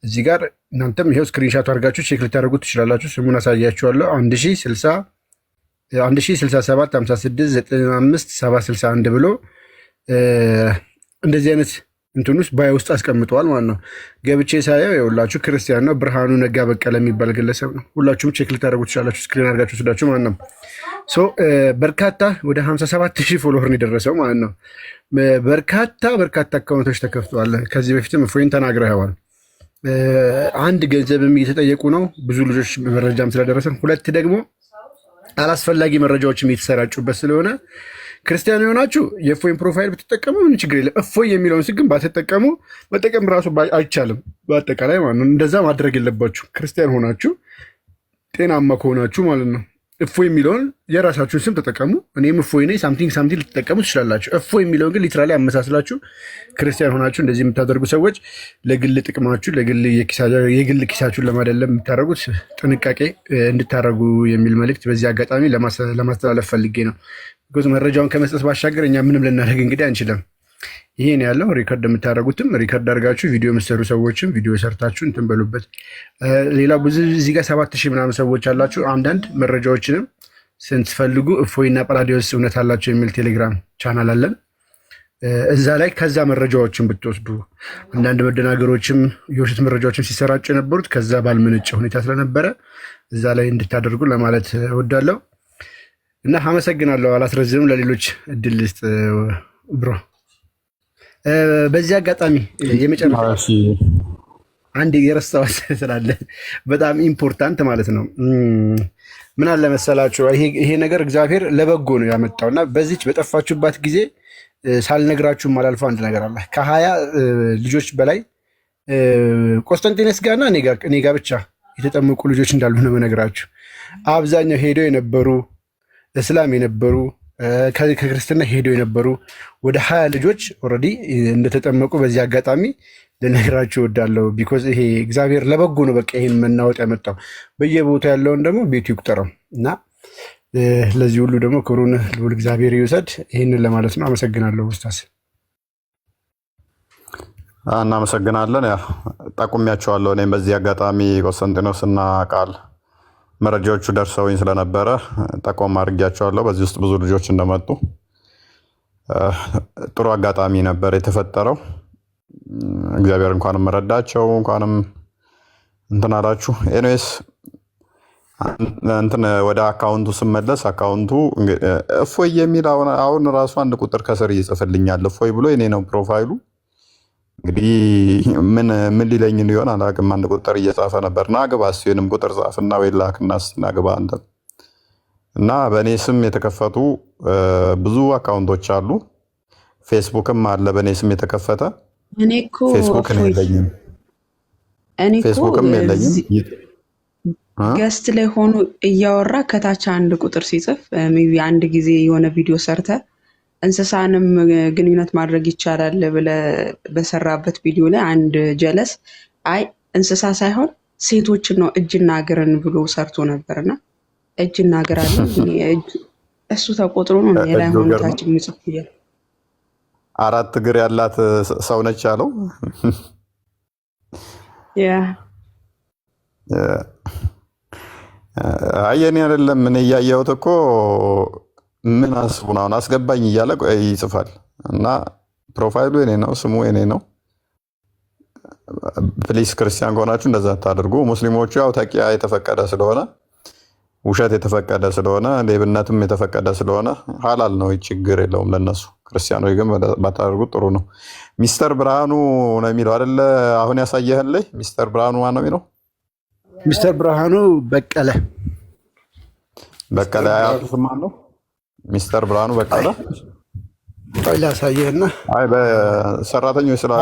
እዚህ ጋር እናንተም ይሄው ስክሪንሻት አድርጋችሁ ቼክ ልታደርጉት ትችላላችሁ። ስሙን አሳያችኋለሁ። 1067 56 95 761 ብሎ እንደዚህ አይነት እንትን ውስጥ ባይ ውስጥ አስቀምጠዋል ማለት ነው። ገብቼ ሳየው የሁላችሁ ክርስቲያን ነው። ብርሃኑ ነጋ በቀለ የሚባል ግለሰብ ነው። ሁላችሁም ቼክ ልታደርጉት ትችላላችሁ። ስክሪን አድርጋችሁ ስዳችሁ ማለት ነው። በርካታ ወደ 57,000 ፎሎወር ነው የደረሰው ማለት ነው። በርካታ አካውንቶች ተከፍተዋል። ከዚህ በፊትም እፎይን ተናግረዋል። አንድ ገንዘብም እየተጠየቁ ነው ብዙ ልጆች መረጃም ስለደረሰን፣ ሁለት ደግሞ አላስፈላጊ መረጃዎችም እየተሰራጩበት ስለሆነ ክርስቲያን የሆናችሁ የእፎይን ፕሮፋይል ብትጠቀሙ ምን ችግር የለም። እፎይ የሚለውን ስግን ባትጠቀሙ መጠቀም ራሱ አይቻልም። በአጠቃላይ ማለት ነው እንደዛ ማድረግ የለባችሁ። ክርስቲያን ሆናችሁ ጤናማ ከሆናችሁ ማለት ነው እፎይ የሚለውን የራሳችሁን ስም ተጠቀሙ። እኔም እፎይ ነኝ ሳምቲንግ ልትጠቀሙ ትችላላችሁ። እፎይ የሚለውን ግን ሊትራሊ አመሳስላችሁ ክርስቲያን ሆናችሁ እንደዚህ የምታደርጉ ሰዎች ለግል ጥቅማችሁ የግል ኪሳችሁን ለማደለም የምታደርጉት ጥንቃቄ እንድታደርጉ የሚል መልእክት በዚህ አጋጣሚ ለማስተላለፍ ፈልጌ ነው። መረጃውን ከመስጠት ባሻገር እኛ ምንም ልናደርግ እንግዲህ አንችልም። ይሄን ያለው ሪከርድ የምታደርጉትም ሪከርድ አድርጋችሁ ቪዲዮ የምትሰሩ ሰዎችም ቪዲዮ ሰርታችሁ እንትን በሉበት። ሌላው ብዙ እዚህ ጋር 7,000 ምናምን ሰዎች አላችሁ። አንዳንድ መረጃዎችንም ስትፈልጉ እፎይና ጳላዲዮስ እውነት አላቸው የሚል ቴሌግራም ቻናል አለን። እዛ ላይ ከዛ መረጃዎችን ብትወስዱ አንዳንድ መደናገሮችም የውሸት መረጃዎችን ሲሰራጩ የነበሩት ከዛ ባልመነጨ ሁኔታ ስለነበረ እዛ ላይ እንድታደርጉ ለማለት እወዳለሁ እና አመሰግናለሁ። አላስረዝምም። ለሌሎች እድል ልስጥ ብሮ። በዚህ አጋጣሚ የመጨረሻ አንድ የረሳሁት ስላለ በጣም ኢምፖርታንት ማለት ነው። ምን አለ መሰላችሁ ይሄ ነገር እግዚአብሔር ለበጎ ነው ያመጣው እና በዚች በጠፋችሁባት ጊዜ ሳልነግራችሁ ማላልፈው አንድ ነገር አለ። ከ20 ልጆች በላይ ቆስጠንጢኖስ ጋርና እኔ ጋር ብቻ የተጠመቁ ልጆች እንዳሉ ነው የምነግራችሁ። አብዛኛው ሄደው የነበሩ እስላም የነበሩ ከክርስትና ሄደው የነበሩ ወደ 20 ልጆች ኦልሬዲ እንደተጠመቁ በዚህ አጋጣሚ ልነግራችሁ እወዳለሁ። ቢኮዝ ይሄ እግዚአብሔር ለበጎ ነው። በቃ ይሄን መናወጥ ያመጣው በየቦታው ያለውን ደግሞ ቤቱ ይቁጠረው እና ለዚህ ሁሉ ደግሞ ክብሩን ልዑል እግዚአብሔር ይውሰድ። ይህንን ለማለት ነው። አመሰግናለሁ ኡስታዝ። እናመሰግናለን። ያ ጠቁሚያቸዋለሁ። እኔም በዚህ አጋጣሚ ቆስጠንጢኖስና ቃል መረጃዎቹ ደርሰውኝ ስለነበረ ጠቆም አድርጊያቸዋለሁ። በዚህ ውስጥ ብዙ ልጆች እንደመጡ ጥሩ አጋጣሚ ነበር የተፈጠረው። እግዚአብሔር እንኳንም ረዳቸው፣ እንኳንም እንትን አላችሁ። ኤኒዌይስ እንትን ወደ አካውንቱ ስመለስ አካውንቱ እፎይ የሚል አሁን ራሱ አንድ ቁጥር ከስር ይጽፍልኛል። እፎይ ብሎ የኔ ነው ፕሮፋይሉ። እንግዲህ ምን ሊለኝ ሊሆን አላውቅም። አንድ ቁጥር እየጻፈ ነበር። ናግባ እሱንም ቁጥር ጻፍና ወይ ላክና ናግባ አንተ እና በእኔ ስም የተከፈቱ ብዙ አካውንቶች አሉ። ፌስቡክም አለ በእኔ ስም የተከፈተ። ፌስቡክም የለኝም። ገስት ላይ ሆኖ እያወራ ከታች አንድ ቁጥር ሲጽፍ ሜይ ቢ አንድ ጊዜ የሆነ ቪዲዮ ሰርተ እንስሳንም ግንኙነት ማድረግ ይቻላል ብለ በሰራበት ቪዲዮ ላይ አንድ ጀለስ አይ እንስሳ ሳይሆን ሴቶችን ነው እጅና እግርን ብሎ ሰርቶ ነበርና እጅና እግር አለ እሱ ተቆጥሮ ነው የላይ ሆነታችን የሚጽፍ ይላል። 4 እግር ያላት ሰው ነች አለው። አየኔ አይደለም ምን እያየሁት እኮ ምን አስቡን አሁን አስገባኝ እያለ ይጽፋል። እና ፕሮፋይሉ የኔ ነው፣ ስሙ የኔ ነው። ፕሊስ ክርስቲያን ከሆናችሁ እንደዛ ታደርጉ። ሙስሊሞቹ ያው ተቂያ የተፈቀደ ስለሆነ ውሸት የተፈቀደ ስለሆነ ሌብነትም የተፈቀደ ስለሆነ ሀላል ነው፣ ችግር የለውም ለነሱ። ክርስቲያኖች ግን ባታደርጉት ጥሩ ነው። ሚስተር ብርሃኑ ነው የሚለው አይደለ? አሁን ያሳየህን ላይ ሚስተር ብርሃኑ ማን ነው የሚለው? ሚስተር ብርሃኑ በቀለ አያቱ ስም አለው። ሚስተር ብርሃኑ በቀለ ላሳየህና በሰራተኞች ስራ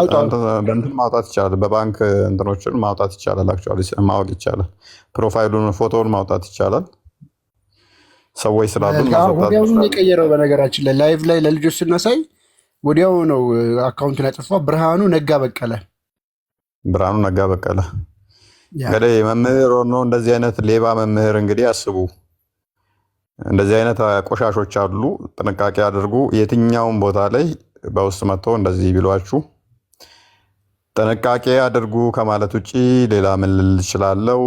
በእንትን ማውጣት ይቻላል። በባንክ እንትኖችን ማውጣት ይቻላል። አክቹዋሊ ማወቅ ይቻላል። ፕሮፋይሉን ፎቶውን ማውጣት ይቻላል። ሰዎች ስላሉ ወዲያውኑ የቀየረው በነገራችን ላይ ላይቭ ላይ ለልጆች ስናሳይ ወዲያው ነው አካውንቱን ያጠፋው። ብርሃኑ ነጋ በቀለ እንግዲህ መምህር ሆኖ እንደዚህ አይነት ሌባ መምህር እንግዲህ አስቡ። እንደዚህ አይነት ቆሻሾች አሉ። ጥንቃቄ አድርጉ። የትኛውም ቦታ ላይ በውስጥ መጥቶ እንደዚህ ቢሏችሁ ጥንቃቄ አድርጉ ከማለት ውጭ ሌላ ምን ልል እችላለሁ?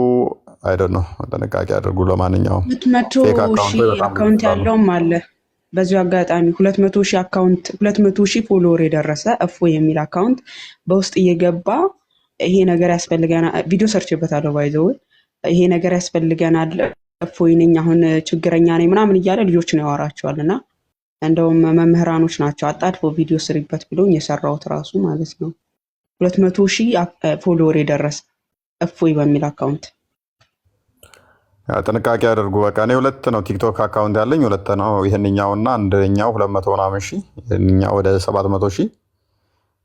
አይደል ነው። ጥንቃቄ አድርጉ። ለማንኛውም 200,000 አካውንት ያለውም አለ። በዚሁ አጋጣሚ 200,000 ፎሎወር የደረሰ እፎ የሚል አካውንት በውስጥ እየገባ ይሄ ነገር ያስፈልገናል፣ ቪዲዮ ሰርችበታለሁ ባይዘው ይሄ ነገር ያስፈልገናል፣ እፎይ ነኝ አሁን ችግረኛ ነኝ ምናምን እያለ ልጆችን ያወራቸዋል። እና እንደውም መምህራኖች ናቸው አጣድፎ ቪዲዮ ስሪበት ብሎኝ የሰራሁት ራሱ ማለት ነው። 200,000 ፎሎወር የደረሰ እፎይ በሚል አካውንት ጥንቃቄ አድርጉ። በቃ እኔ 2 ነው ቲክቶክ አካውንት ያለኝ 2 ነው። ይሄንኛውና አንደኛው 200 ምናምን ሺህ፣ ይሄንኛው ወደ 700 ሺህ።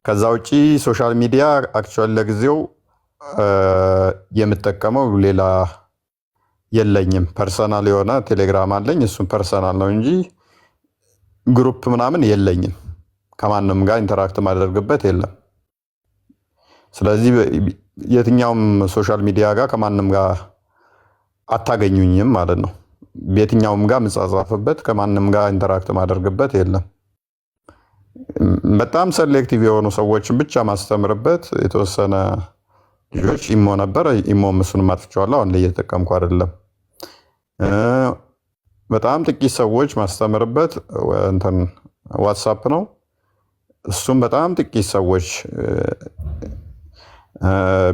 ከዛ ውጪ ሶሻል ሚዲያ አክቹዋሊ ለጊዜው የምጠቀመው ሌላ የለኝም። ፐርሰናል የሆነ ቴሌግራም አለኝ። እሱም ፐርሰናል ነው እንጂ ግሩፕ ምናምን የለኝም። ከማንም ጋር ኢንተራክት ማደርግበት የለም። ስለዚህ የትኛውም ሶሻል ሚዲያ ጋር ከማንም ጋር አታገኙኝም ማለት ነው። የትኛውም ጋር ምጻጻፍበት ከማንም ጋር ኢንተራክት ማደርግበት የለም። በጣም ሴሌክቲቭ የሆኑ ሰዎችን ብቻ ማስተምርበት የተወሰነ ልጆች ኢሞ ነበር። ኢሞም እሱን ማጥፍቼዋለሁ። አሁን ላይ እየተጠቀምኩ አይደለም። በጣም ጥቂት ሰዎች ማስተምርበት እንትን ዋትሳፕ ነው። እሱም በጣም ጥቂት ሰዎች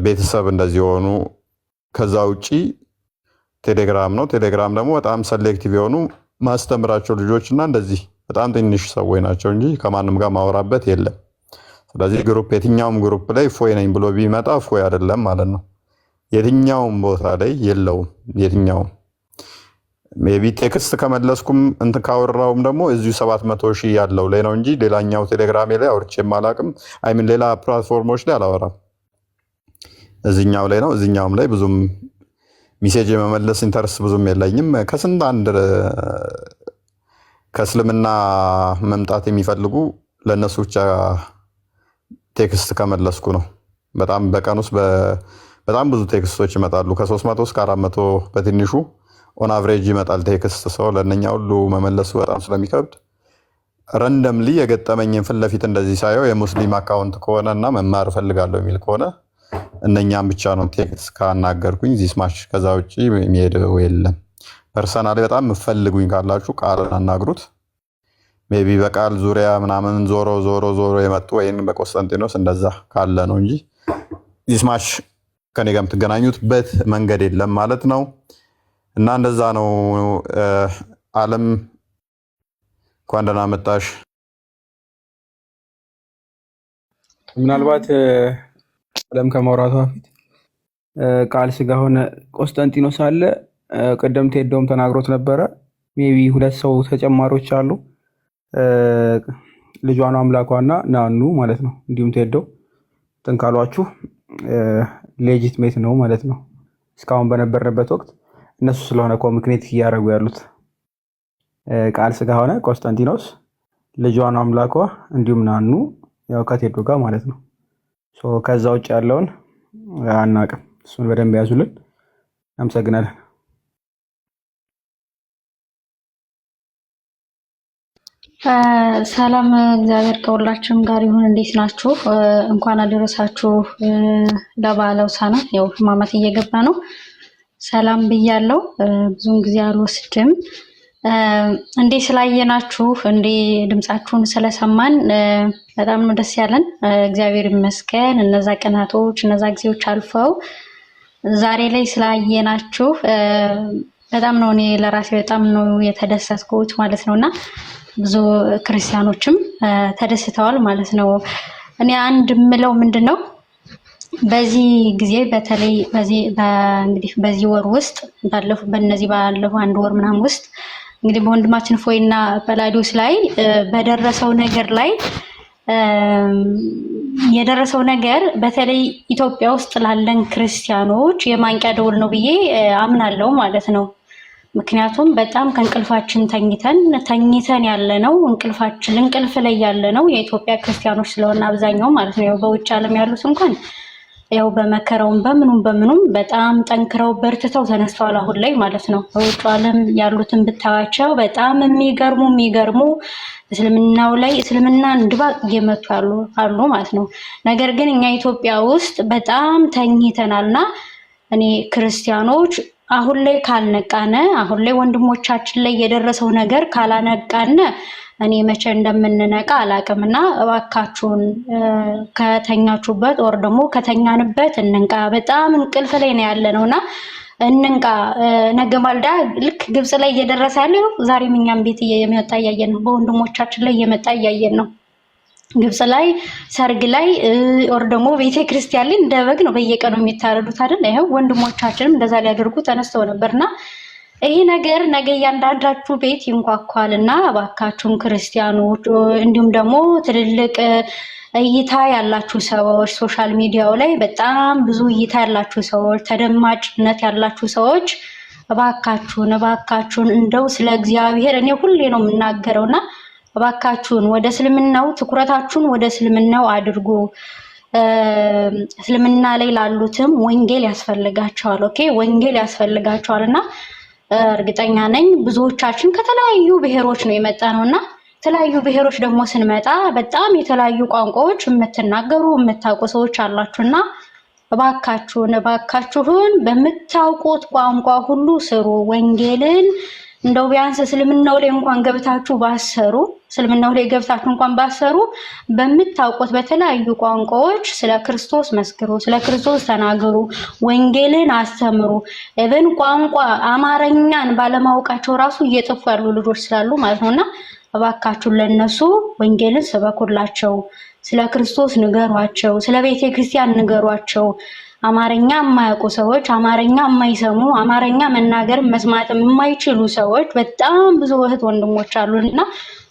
ቤተሰብ እንደዚህ የሆኑ። ከዛ ውጪ ቴሌግራም ነው። ቴሌግራም ደግሞ በጣም ሴሌክቲቭ የሆኑ ማስተምራቸው ልጆች እና እንደዚህ በጣም ትንሽ ሰዎች ናቸው እንጂ ከማንም ጋር ማወራበት የለም። ስለዚህ ግሩፕ የትኛውም ግሩፕ ላይ እፎይ ነኝ ብሎ ቢመጣ እፎይ አይደለም ማለት ነው። የትኛውም ቦታ ላይ የለውም። የትኛውም ሜቢ ቴክስት ከመለስኩም እንትን ካወራውም ደግሞ እዚሁ 700,000 ያለው ላይ ነው እንጂ ሌላኛው ቴሌግራሜ ላይ አውርቼም አላውቅም። አይምን ሌላ ፕላትፎርሞች ላይ አላወራም። እዚኛው ላይ ነው። እዚኛውም ላይ ብዙም ሚሴጅ የመመለስ ኢንተረስት ብዙም የለኝም። ከስንት አንድ ከእስልምና መምጣት የሚፈልጉ ለእነሱ ብቻ ቴክስት ከመለስኩ ነው። በጣም በቀን ውስጥ በጣም ብዙ ቴክስቶች ይመጣሉ። ከ300 እስከ 400 በትንሹ ኦን አቨሬጅ ይመጣል ቴክስት። ሰው ለእነኛ ሁሉ መመለሱ በጣም ስለሚከብድ ረንደምሊ የገጠመኝን ፊት ለፊት እንደዚህ ሳየው የሙስሊም አካውንት ከሆነ እና መማር እፈልጋለሁ የሚል ከሆነ እነኛም ብቻ ነው ቴክስት ካናገርኩኝ ዚስማች። ከዛ ውጭ የሚሄደው የለም። ፐርሰናሊ በጣም የምፈልጉኝ ካላችሁ ቃልን አናግሩት። ሜቢ በቃል ዙሪያ ምናምን ዞሮ የመጡ ወይም በቆስጠንጢኖስ እንደዛ ካለ ነው እንጂ ዚስማች ከኔ ጋር የምትገናኙትበት መንገድ የለም ማለት ነው። እና እንደዛ ነው። አለም እንኳን ደህና መጣሽ። ምናልባት አለም ከማውራቷ በፊት ቃል ስጋ ሆነ ቆስጠንጢኖስ አለ። ቅድም ቴዶም ተናግሮት ነበረ። ሜቢ 2 ሰው ተጨማሪዎች አሉ። ልጇን አምላኳና ናኑ ማለት ነው። እንዲሁም ቴዶ ጥንካሏችሁ ሌጂትሜት ነው ማለት ነው። እስካሁን በነበርንበት ወቅት እነሱ ስለሆነ ኮሚኒኬት እያደረጉ ያሉት ቃል ስጋ ሆነ ቆስጠንጢኖስ፣ ልጇን አምላኳ እንዲሁም ናኑ ያው ከቴዶ ጋር ማለት ነው። ከዛ ውጭ ያለውን አናቅም። እሱን በደንብ ያዙልን። አመሰግናለን። ሰላም፣ እግዚአብሔር ከሁላችንም ጋር ይሁን። እንዴት ናችሁ? እንኳን አደረሳችሁ ለበዓለ ሆሳዕና። ያው ሕማማት እየገባ ነው። ሰላም ብያለሁ። ብዙውን ጊዜ አልወስድም። እንዴ ስላየናችሁ እንዴ ድምጻችሁን ስለሰማን በጣም ነው ደስ ያለን። እግዚአብሔር ይመስገን። እነዛ ቀናቶች እነዛ ጊዜዎች አልፈው ዛሬ ላይ ስላየናችሁ በጣም ነው እኔ ለራሴ በጣም ነው የተደሰትኩት ማለት ነውና ብዙ ክርስቲያኖችም ተደስተዋል ማለት ነው። እኔ አንድ ምለው ምንድነው በዚህ ጊዜ በተለይ በዚህ ወር ውስጥ በእነዚህ ባለፈው አንድ ወር ምናምን ውስጥ እንግዲህ በወንድማችን ፎይና ጰላዲዮስ ላይ በደረሰው ነገር ላይ የደረሰው ነገር በተለይ ኢትዮጵያ ውስጥ ላለን ክርስቲያኖች የማንቂያ ደውል ነው ብዬ አምናለሁ ማለት ነው። ምክንያቱም በጣም ከእንቅልፋችን ተኝተን ያለነው እንቅልፍ ላይ ያለነው የኢትዮጵያ ክርስቲያኖች ስለሆነ አብዛኛው ማለት ነው። በውጭ ዓለም ያሉት እንኳን ያው በመከራውም በምኑም በጣም ጠንክረው በርትተው ተነስተዋል አሁን ላይ ማለት ነው። በውጭ ዓለም ያሉትን ብታዋቸው በጣም የሚገርሙ እስልምናን ድባቅ እየመቱ አሉ ማለት ነው። ነገር ግን እኛ ኢትዮጵያ ውስጥ በጣም ተኝተናልና እኔ ክርስቲያኖች አሁን ላይ ካልነቃነ አሁን ላይ ወንድሞቻችን ላይ የደረሰው ነገር ካላነቃነ እኔ መቼ እንደምንነቃ አላቅምና እባካችሁን ከተኛችሁበት ወር ደግሞ ከተኛንበት እንንቃ። በጣም እንቅልፍ ላይ ነው ያለነውና እንንቃ። ነገ ማልዳ ልክ ግብጽ ላይ እየደረሰ ያለው ዛሬም እኛም ቤት እየመጣ እያየን ነው። በወንድሞቻችን ላይ እየመጣ እያየን ነው። ግብጽ ላይ ሰርግ ላይ ወር ደግሞ ቤተ ክርስቲያን ላይ እንደበግ ነው በየቀኑ የሚታረዱት አይደል? ይሄው ወንድሞቻችንም እንደዛ ሊያደርጉ ተነስተው ነበርና ይሄ ነገር ነገ እያንዳንዳችሁ ቤት ይንኳኳልና እባካችሁን ክርስቲያኖች እንዲሁም ደግሞ ትልልቅ እይታ ያላችሁ ሰዎች ሶሻል ሚዲያው ላይ በጣም ብዙ እይታ ያላችሁ ሰዎች ተደማጭነት ያላችሁ ሰዎች እባካችሁን እንደው ስለ እግዚአብሔር እኔ ሁሌ ነው የምናገረውና እባካችሁን ወደ እስልምናው ትኩረታችሁን ወደ እስልምናው አድርጉ። እስልምና ላይ ላሉትም ወንጌል ያስፈልጋቸዋል። ኦኬ ወንጌል ያስፈልጋቸዋልና እርግጠኛ ነኝ ብዙዎቻችን ከተለያዩ ብሔሮች ነው የመጣ ነውና የተለያዩ ብሔሮች ደግሞ ስንመጣ በጣም የተለያዩ ቋንቋዎች የምትናገሩ የምታውቁ ሰዎች አላችሁና እባካችሁን በምታውቁት ቋንቋ ሁሉ ስሩ ወንጌልን። እንደው ቢያንስ እስልምናው ላይ እንኳን ገብታችሁ ባሰሩ በምታውቁት በተለያዩ ቋንቋዎች ስለ ክርስቶስ መስክሩ፣ ስለ ክርስቶስ ተናገሩ፣ ወንጌልን አስተምሩ። even ቋንቋ አማርኛን ባለማወቃቸው ራሱ እየጠፉ ያሉ ልጆች ስላሉ ማለት ነውና እባካችሁ ለነሱ ወንጌልን ስበኩላቸው፣ ስለ ክርስቶስ ንገሯቸው፣ ስለ ቤተ ክርስቲያን ንገሯቸው። አማርኛ የማያውቁ ሰዎች፣ አማርኛ የማይሰሙ፣ አማርኛ መናገር መስማትም የማይችሉ ሰዎች በጣም ብዙ እህት ወንድሞች አሉና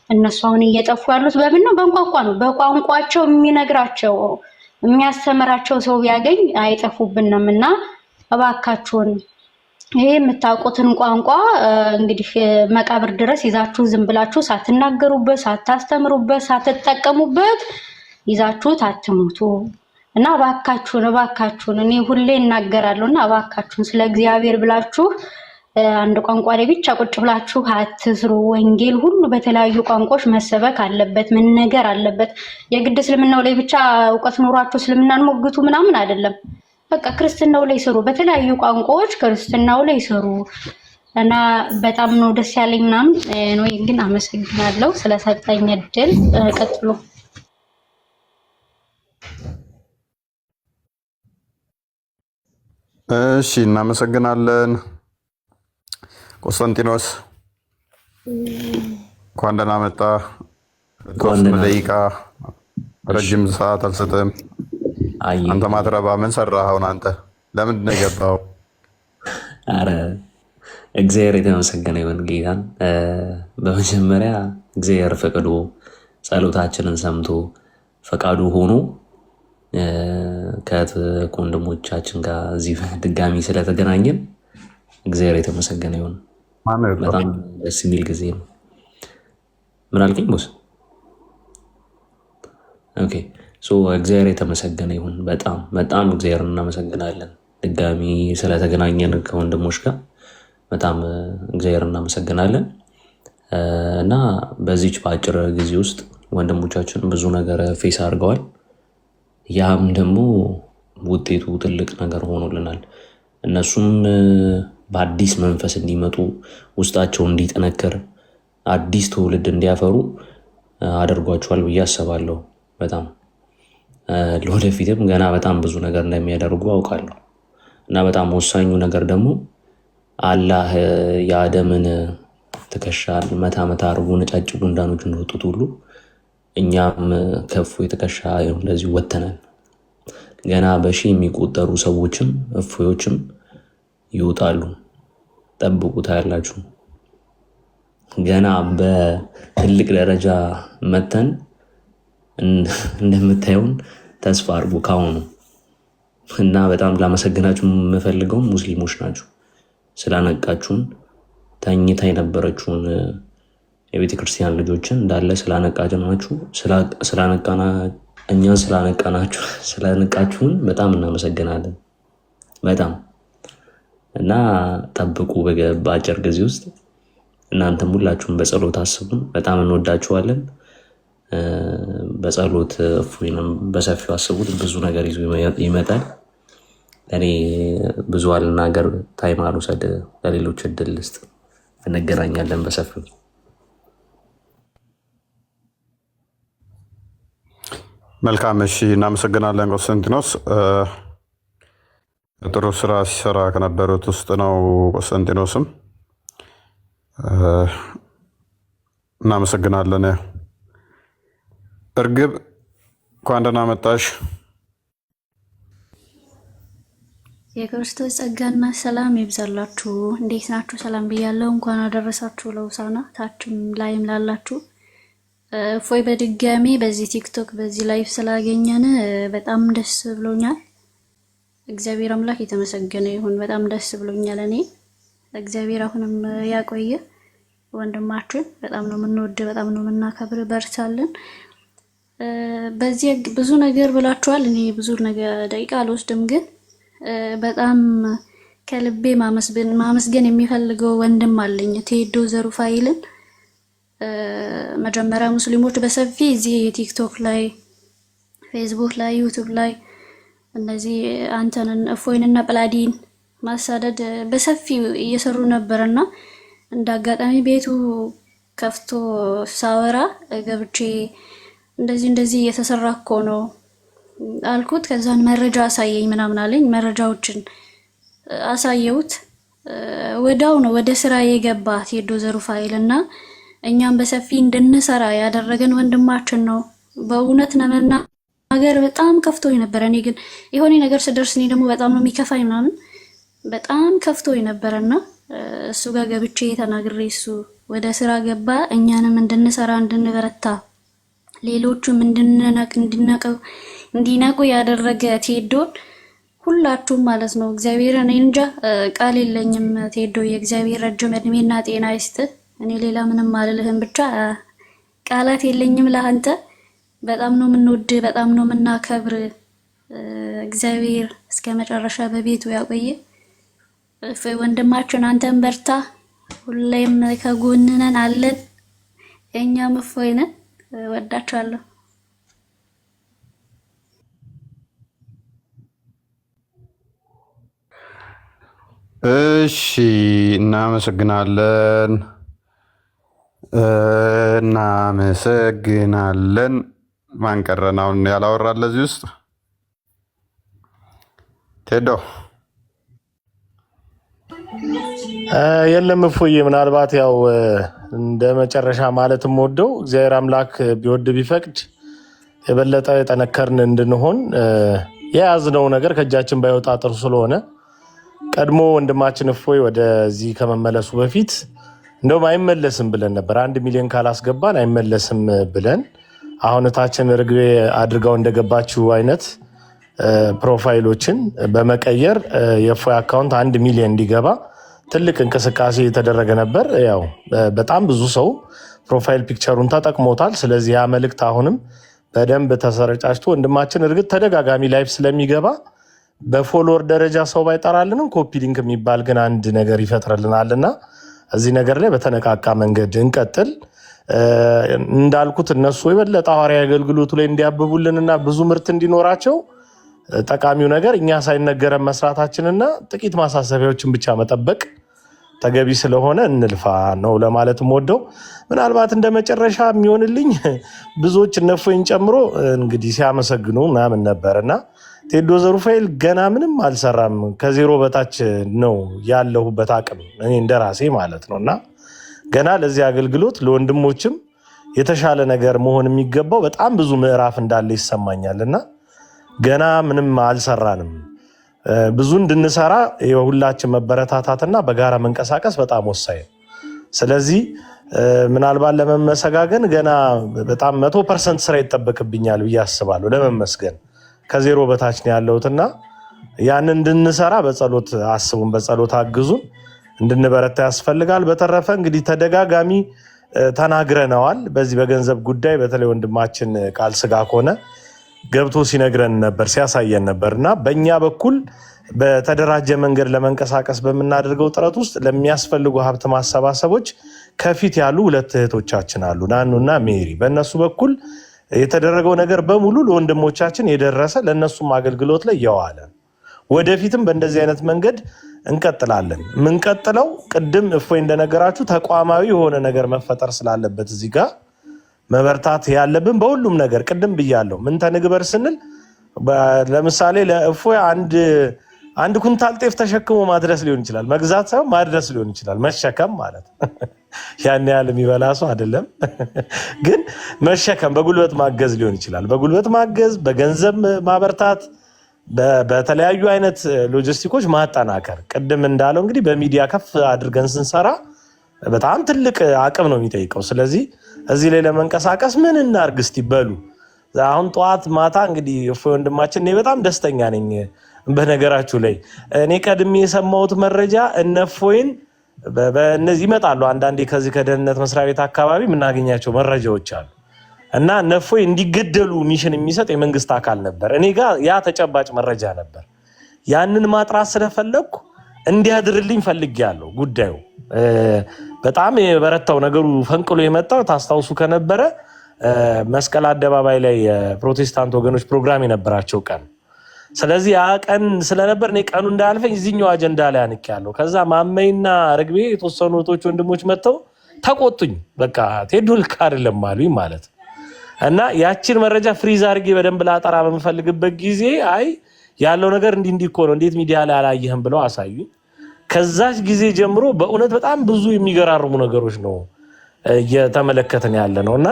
እነሱ አሁን እየጠፉ ያሉት በምን ነው? በቋንቋ ነው። በቋንቋቸው የሚነግራቸው የሚያስተምራቸው ሰው ቢያገኝ አይጠፉብንምና እባካችሁን ይሄ የምታውቁትን ቋንቋ እንግዲህ መቃብር ድረስ ይዛችሁ ዝም ብላችሁ ሳትናገሩበት፣ ሳታስተምሩበት፣ ሳትጠቀሙበት ይዛችሁት አትሙቱ። እና እባካችሁን እኔ ሁሌ እናገራለሁና እባካችሁን ስለ እግዚአብሔር ብላችሁ አንድ ቋንቋ ላይ ብቻ ቁጭ ብላችሁ አትስሩ። ወንጌል ሁሉ በተለያዩ ቋንቋዎች መሰበክ አለበት፣ መነገር አለበት። የግድ እስልምናው ላይ ብቻ እውቀት ኖሯችሁ እስልምናን ሞግቱ ምናምን አይደለም። በቃ ክርስትናው ላይ ስሩ፣ በተለያዩ ቋንቋዎች ክርስትናው ላይ ስሩ። እና በጣም ነው ደስ ያለኝ ምናምን ነው። ግን አመሰግናለሁ ስለሰጠኝ እድል። ቀጥሉ። እሺ እናመሰግናለን። ቆስጠንጢኖስ እንኳን ደህና መጣ። በተወሰነ ደቂቃ ረጅም ሰዓት አልሰጥም። አንተ ማትረባ ምን ሰራህ አሁን? አንተ ለምንድን ነው የገባው? አረ እግዚአብሔር የተመሰገነ ይሁን ጌታን። በመጀመሪያ እግዚአብሔር ፈቅዶ ጸሎታችንን ሰምቶ ፈቃዱ ሆኖ ከወንድሞቻችን ጋር እዚህ ድጋሚ ስለተገናኘን እግዚአብሔር የተመሰገነ ይሁን። በጣም ደስ የሚል ጊዜ ነው። ምን አልከኝ ቦስ? ኦኬ እግዚአብሔር የተመሰገነ ይሁን። በጣም እግዚአብሔር እናመሰግናለን። ድጋሚ ስለተገናኘን ከወንድሞች ጋር በጣም እግዚአብሔር እናመሰግናለን። እና በዚች በአጭር ጊዜ ውስጥ ወንድሞቻችን ብዙ ነገር ፌስ አድርገዋል። ያም ደግሞ ውጤቱ ትልቅ ነገር ሆኖልናል። እነሱም በአዲስ መንፈስ እንዲመጡ ውስጣቸው እንዲጠነክር አዲስ ትውልድ እንዲያፈሩ አድርጓቸዋል ብዬ አስባለሁ። በጣም ለወደፊትም ገና በጣም ብዙ ነገር እንደሚያደርጉ አውቃለሁ እና በጣም ወሳኙ ነገር ደግሞ አላህ የአደምን ትከሻ መታ መታ አርጎ ነጫጭ ጉንዳኖች እንደወጡት ሁሉ እኛም ከእፎይ ትከሻ እንደዚህ ወተናል። ገና በሺህ የሚቆጠሩ ሰዎችም እፎዮችም ይወጣሉ። ጠብቁት ያላችሁ ገና በትልቅ ደረጃ መተን እንደምታዩን ተስፋ አድርጉ ካሁኑ እና በጣም ላመሰግናችሁ የምፈልገው ሙስሊሞች ናችሁ። ስላነቃችሁን ተኝታ የነበረችውን የቤተ ክርስቲያን ልጆችን እንዳለ እኛን ስላነቃችሁን በጣም እናመሰግናለን። በጣም እና ጠብቁ በአጭር ጊዜ ውስጥ እናንተም ሁላችሁም በጸሎት አስቡን። በጣም እንወዳችኋለን። በጸሎት እፎይንም በሰፊው አስቡት። ብዙ ነገር ይዞ ይመጣል። እኔ ብዙ አልናገር፣ ታይም አልውሰድ፣ ለሌሎች እድል ልስጥ። እንገናኛለን በሰፊው። መልካም እሺ፣ እናመሰግናለን ቆስጠንጢኖስ። ጥሩ ስራ ሲሰራ ከነበሩት ውስጥ ነው ቆስጠንጢኖስም። እናመሰግናለን። እርግብ እንኳን ደህና መጣሽ። የክርስቶስ ጸጋና ሰላም ይብዛላችሁ። እንዴት ናችሁ? ሰላም ብያለሁ። እንኳን አደረሳችሁ ለሆሳዕና። ታችም ላይም ላላችሁ እፎይ በድጋሚ በዚህ ቲክቶክ በዚህ ላይፍ ስላገኘን በጣም ደስ ብሎኛል። እግዚአብሔር አምላክ የተመሰገነ ይሁን። በጣም ደስ ብሎኛል። እኔ እግዚአብሔር አሁንም ያቆየ ወንድማችን። በጣም ነው የምንወድ፣ በጣም ነው የምናከብር። በርታለን። በዚህ ብዙ ነገር ብላችኋል። እኔ ብዙ ነገር ደቂቃ አልወስድም፣ ግን በጣም ከልቤ ማመስገን የሚፈልገው ወንድም አለኝ፣ ቴዶ ዘሩፋይልን። መጀመሪያ ሙስሊሞች በሰፊ እዚህ ቲክቶክ ላይ፣ ፌስቡክ ላይ፣ ዩቲዩብ ላይ እነዚህ አንተንን እፎይንና ጵላዲን ማሳደድ በሰፊ እየሰሩ ነበርና እንደ አጋጣሚ ቤቱ ከፍቶ ሳወራ ገብቼ እንደዚህ እየተሰራ እኮ ነው አልኩት። ከዛን መረጃ አሳየኝ ምናምን አለኝ። መረጃዎችን አሳየሁት። ወዳው ነው ወደ ስራ የገባ ቴዶ ዘሩፋይል እና እኛም በሰፊ እንድንሰራ ያደረገን ወንድማችን ነው። በእውነት ለመናገር በጣም ከፍቶኝ ነበር። እኔ ግን የሆነ ነገር ስደርስ እኔ ደግሞ በጣም ነው የሚከፋኝ ምናምን በጣም ከፍቶኝ ነበርና እሱ ጋር ገብቼ ተናግሬ እሱ ወደ ስራ ገባ። እኛንም እንድንሰራ እንድንበረታ ሌሎቹም እንዲነቁ ያደረገ ቴዶን ሁላችሁም ማለት ነው። እግዚአብሔር እኔ እንጃ ቃል የለኝም። ቴዶ የእግዚአብሔር ረጅም እድሜና ጤና ይስጥ። እኔ ሌላ ምንም አልልህም፣ ብቻ ቃላት የለኝም ለአንተ። በጣም ነው የምንወድ፣ በጣም ነው የምናከብር። እግዚአብሔር እስከ መጨረሻ በቤቱ ያቆየ። ወንድማችን አንተን በርታ፣ ሁሌም ከጎንነን አለን። እኛም እፎይ ነን። ወዳችኋለሁ። እሺ፣ እናመሰግናለን። ማን ቀረን አሁን ያላወራል እዚህ ውስጥ? ቴዶ የለም እፎዬ፣ ምናልባት ያው እንደ መጨረሻ ማለት የምወደው እግዚአብሔር አምላክ ቢወድ ቢፈቅድ የበለጠ የጠነከርን እንድንሆን የያዝነው ነገር ከእጃችን ባይወጣ ጥሩ ስለሆነ ቀድሞ ወንድማችን እፎይ ወደዚህ ከመመለሱ በፊት እንደውም አይመለስም ብለን ነበር። 1 ሚሊዮን ካላስገባን አይመለስም ብለን አሁን እታችን ርግቤ አድርጋው እንደገባችው አይነት ፕሮፋይሎችን በመቀየር የእፎይ አካውንት 1 ሚሊዮን እንዲገባ ትልቅ እንቅስቃሴ የተደረገ ነበር። ያው በጣም ብዙ ሰው ፕሮፋይል ፒክቸሩን ተጠቅሞታል። ስለዚህ ያ መልእክት አሁንም በደንብ ተሰረጫጭቶ ወንድማችን እርግጥ ተደጋጋሚ ላይፍ ስለሚገባ በፎሎወር ደረጃ ሰው ባይጠራልንም ኮፒ ሊንክ የሚባል ግን አንድ ነገር ይፈጥርልናልና እዚህ ነገር ላይ በተነቃቃ መንገድ እንቀጥል። እንዳልኩት እነሱ የበለጠ ሐዋርያዊ አገልግሎቱ ላይ እንዲያብቡልንና ብዙ ምርት እንዲኖራቸው ጠቃሚው ነገር እኛ ሳይነገረን መስራታችንና ጥቂት ማሳሰቢያዎችን ብቻ መጠበቅ ተገቢ ስለሆነ እንልፋ ነው ለማለት ወደው ምናልባት እንደመጨረሻ የሚሆንልኝ ብዙዎች እነፎይን ጨምሮ እንግዲህ ሲያመሰግኑ ምናምን ነበርና ቴዶ ዘሩፋኤል ገና ምንም አልሰራም ከዜሮ በታች ነው ያለሁበት አቅም እኔ እንደራሴ ማለት ነውና ገና ለዚህ አገልግሎት ለወንድሞችም የተሻለ ነገር መሆን የሚገባው በጣም ብዙ ምዕራፍ እንዳለ ይሰማኛልና ገና ምንም አልሰራንም ብዙ እንድንሰራ የሁላችን መበረታታትና በጋራ መንቀሳቀስ በጣም ወሳኝ ስለዚህ ምናልባት ለመመሰጋገን ገና በጣም 100% ስራ ይጠበቅብኛል ብዬ አስባለሁ ለመመስገን ከዜሮ በታች ነው ያለውትና ያን እንድንሰራ በጸሎት አስቡን በጸሎት አግዙን እንድንበረታ ያስፈልጋል በተረፈ እንግዲህ ተደጋጋሚ ተናግረናል በዚህ በገንዘብ ጉዳይ በተለይ ወንድማችን ቃል ስጋ ሆነ ገብቶ ሲነግረን ነበር ሲያሳየን ነበርና በእኛ በኩል በተደራጀ መንገድ ለመንቀሳቀስ በመናደርገው ጥረት ውስጥ ለሚያስፈልጉ ሀብት ማሰባሰቦች ከፊት ያሉ ሁለት እህቶቻችን አሉ ናኑና ሜሪ በእነሱ በኩል የተደረገው ነገር በሙሉ ለወንድሞቻችን የደረሰ ለነሱም አገልግሎት ላይ ያዋለ ወደፊትም በእንደዚህ አይነት መንገድ እንቀጥላለን ምንቀጥለው ቅድም እፎይ እንደነገራችሁ ተቋማዊ የሆነ ነገር መፈጠር ስላለበት እዚህ ጋር መበርታት ያለብን በሁሉም ነገር ቅድም ብያለሁ ምን ተንግበር ስንል ለምሳሌ ለእፎይ አንድ ኩንታል ጤፍ ተሸክሞ ማድረስ ሊሆን ይችላል መግዛት ሳይሆን ማድረስ ሊሆን ይችላል መሸከም ማለት ያን ያህል የሚበላ ሰው አይደለም ግን መሸከም በጉልበት ማገዝ ሊሆን ይችላል በጉልበት ማገዝ በገንዘብ ማበርታት በተለያዩ አይነት ሎጂስቲኮች ማጠናከር ቅድም እንዳለው እንግዲህ በሚዲያ ከፍ አድርገን ስንሰራ በጣም ትልቅ አቅም ነው የሚጠይቀው ስለዚህ እዚህ ላይ ለመንቀሳቀስ ምን እናርግ እስቲ በሉ አሁን ጧት ማታ እንግዲህ እፎይ ወንድማችን እኔ በጣም ደስተኛ ነኝ በነገራችሁ ላይ እኔ ቀድሜ የሰማሁት መረጃ እነፎይን በእነዚህ ይመጣሉ አንዳንዴ ከዚህ ከደህንነት መስሪያ ቤት አካባቢ የምናገኛቸው መረጃዎች አሉ እና እነፎይ እንዲገደሉ ሚሽን የሚሰጥ የመንግስት አካል ነበር እኔ ጋር ያ ተጨባጭ መረጃ ነበር ያንን ማጥራት ስለፈለኩ እንዲያድርልኝ ፈልጌያለሁ ጉዳዩ በጣም የበረታው ነገሩ ፈንቅሎ የመጣው ታስታውሱ ከነበረ መስቀል አደባባይ ላይ ፕሮቴስታንት ወገኖች ፕሮግራም የነበራቸው ቀን ስለዚህ ያ ቀን ስለነበር እኔ ቀኑ እንዳያልፈኝ እዚህኛው አጀንዳ ላይ አንቄያለሁ ከዛ ማመይና ረግቤ የተወሰኑ እህቶች ወንድሞች መጥተው ተቆጡኝ በቃ ቴዶል ካርለም አሉኝ ማለት እና ያቺን መረጃ ፍሪዝ አድርጌ በደንብ ላጠራ በመፈልግበት ጊዜ አይ ያለው ነገር እንዲህ እኮ ነው እንዴት ሚዲያ ላይ አላየህም ብለው አሳዩኝ ከዛች ጊዜ ጀምሮ በእውነት በጣም ብዙ የሚገራርሙ ነገሮች ነው እየተመለከትን ያለ ነውና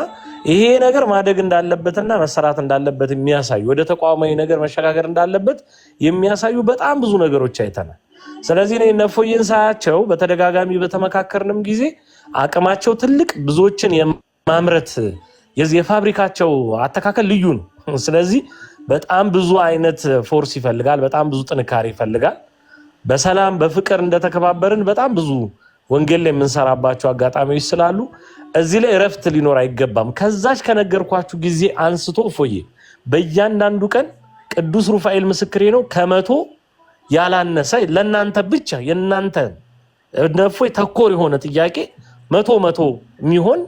ይሄ ነገር ማደግ እንዳለበትና መሰራት እንዳለበት የሚያሳዩ ወደ ተቋማዊ ነገር መሸጋገር እንዳለበት የሚያሳዩ በጣም ብዙ ነገሮች አይተናል ስለዚህ እኔ እነፎይን ሳያቸው በተደጋጋሚ በተመካከርንም ጊዜ አቅማቸው ትልቅ ብዙዎችን የማምረት የፋብሪካቸው አተካከል ልዩ ነው ስለዚህ በጣም ብዙ አይነት ፎርስ ይፈልጋል በጣም ብዙ ጥንካሬ ይፈልጋል በሰላም በፍቅር እንደተከባበርን በጣም ብዙ ወንጌል ላይ የምንሰራባቸው አጋጣሚዎች ስላሉ እዚህ ላይ እረፍት ሊኖር አይገባም ከዛች ከነገርኳችሁ ጊዜ አንስቶ እፎይ በእያንዳንዱ ቀን ቅዱስ ሩፋኤል ምስክሬ ነው ከመቶ ያላነሰ ለእናንተ ብቻ የእናንተ እፎይ ተኮር የሆነ ጥያቄ መቶ የሚሆን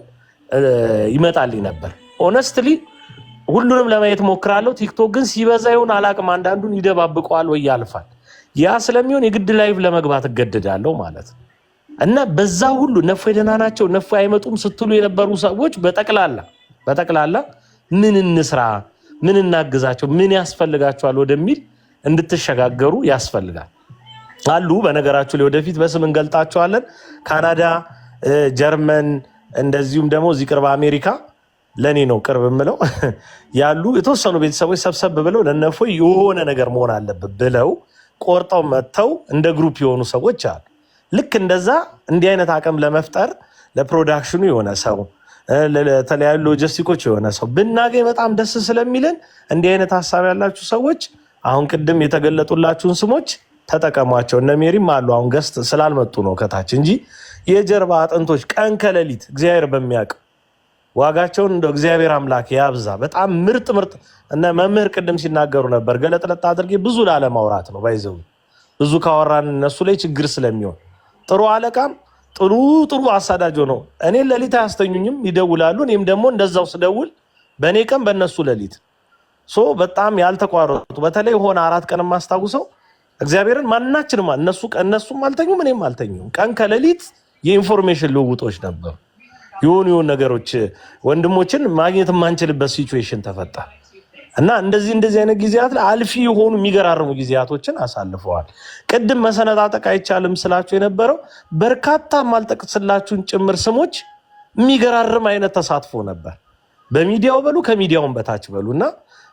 ይመጣልኝ ነበር ሆነስትሊ ሁሉንም ለማየት ሞክራለሁ ቲክቶክ ግን ሲበዛ ይሁን አላቅም አንዳንዱን ይደባብቀዋል ወይ ያልፋል ያ ስለሚሆን የግድ ላይቭ ለመግባት እገደዳለሁ ማለት እና በዛ ሁሉ እነፎይ ደህና ናቸው እነፎይ አይመጡም ስትሉ የነበሩ ሰዎች በጠቅላላ ምን እንስራ ምን እናግዛቸው ምን ያስፈልጋቸዋል ወደሚል እንድትሸጋገሩ ያስፈልጋል አሉ በነገራችሁ ላይ ወደፊት በስም እንገልጣቸዋለን ካናዳ ጀርመን እንደዚሁም ደግሞ እዚህ ቅርብ አሜሪካ ለኔ ነው ቅርብ ምለው ያሉ የተወሰኑ ቤተሰቦች ሰብሰብ ብለው ለነፎይ የሆነ ነገር መሆን አለበት ብለው ቆርጠው መተው እንደ ግሩፕ የሆኑ ሰዎች አሉ ልክ እንደዛ እንዲህ አይነት አቅም ለመፍጠር ለፕሮዳክሽኑ የሆነ ሰው ለተለያዩ ሎጂስቲኮች የሆነ ሰው ብናገኝ በጣም ደስ ስለሚለን እንዲህ አይነት ሐሳብ ያላችሁ ሰዎች አሁን ቅድም የተገለጡላችሁን ስሞች ተጠቀሟቸው እነ ሜሪም አሉ አሁን ገስት ስላልመጡ ነው ከታች እንጂ የጀርባ አጥንቶች ቀን ከሌሊት እግዚአብሔር በሚያውቅ ዋጋቸውን እንደ እግዚአብሔር አምላክ ያብዛ በጣም ምርጥ እና መምህር ቅድም ሲናገሩ ነበር ገለጥለጥ አድርጌ ብዙ ላለማውራት ነው ባይዘው ብዙ ካወራን እነሱ ላይ ችግር ስለሚሆን ጥሩ አለቃም ጥሩ አሳዳጆ ነው እኔ ለሊት አያስተኙኝም ይደውላሉ እኔም ደግሞ እንደዛው ስደውል በእኔ ቀን በእነሱ ለሊት በጣም ያልተቋረጡ በተለይ ሆነ 4 ቀን ማስታውሰው እግዚአብሔርን ማናችንም እነሱም አልተኙም፣ እኔም አልተኙም። ቀን ከሌሊት የኢንፎርሜሽን ልውውጦች ነበሩ። የሆኑ ነገሮች ወንድሞችን ማግኘት የማንችልበት ሲቹዌሽን ተፈጠረ እና እንደዚህ አይነት ጊዜያት ላይ አልፊ የሆኑ የሚገራርሙ ጊዜያቶችን አሳልፈዋል። ቅድም መሰነጣጠቅ አይቻልም ስላችሁ የነበረው በርካታ ማልጠቅስላችሁን ጭምር ስሞች የሚገራርም አይነት ተሳትፎ ነበር። በሚዲያው በሉ ከሚዲያውን በታች በሉ እና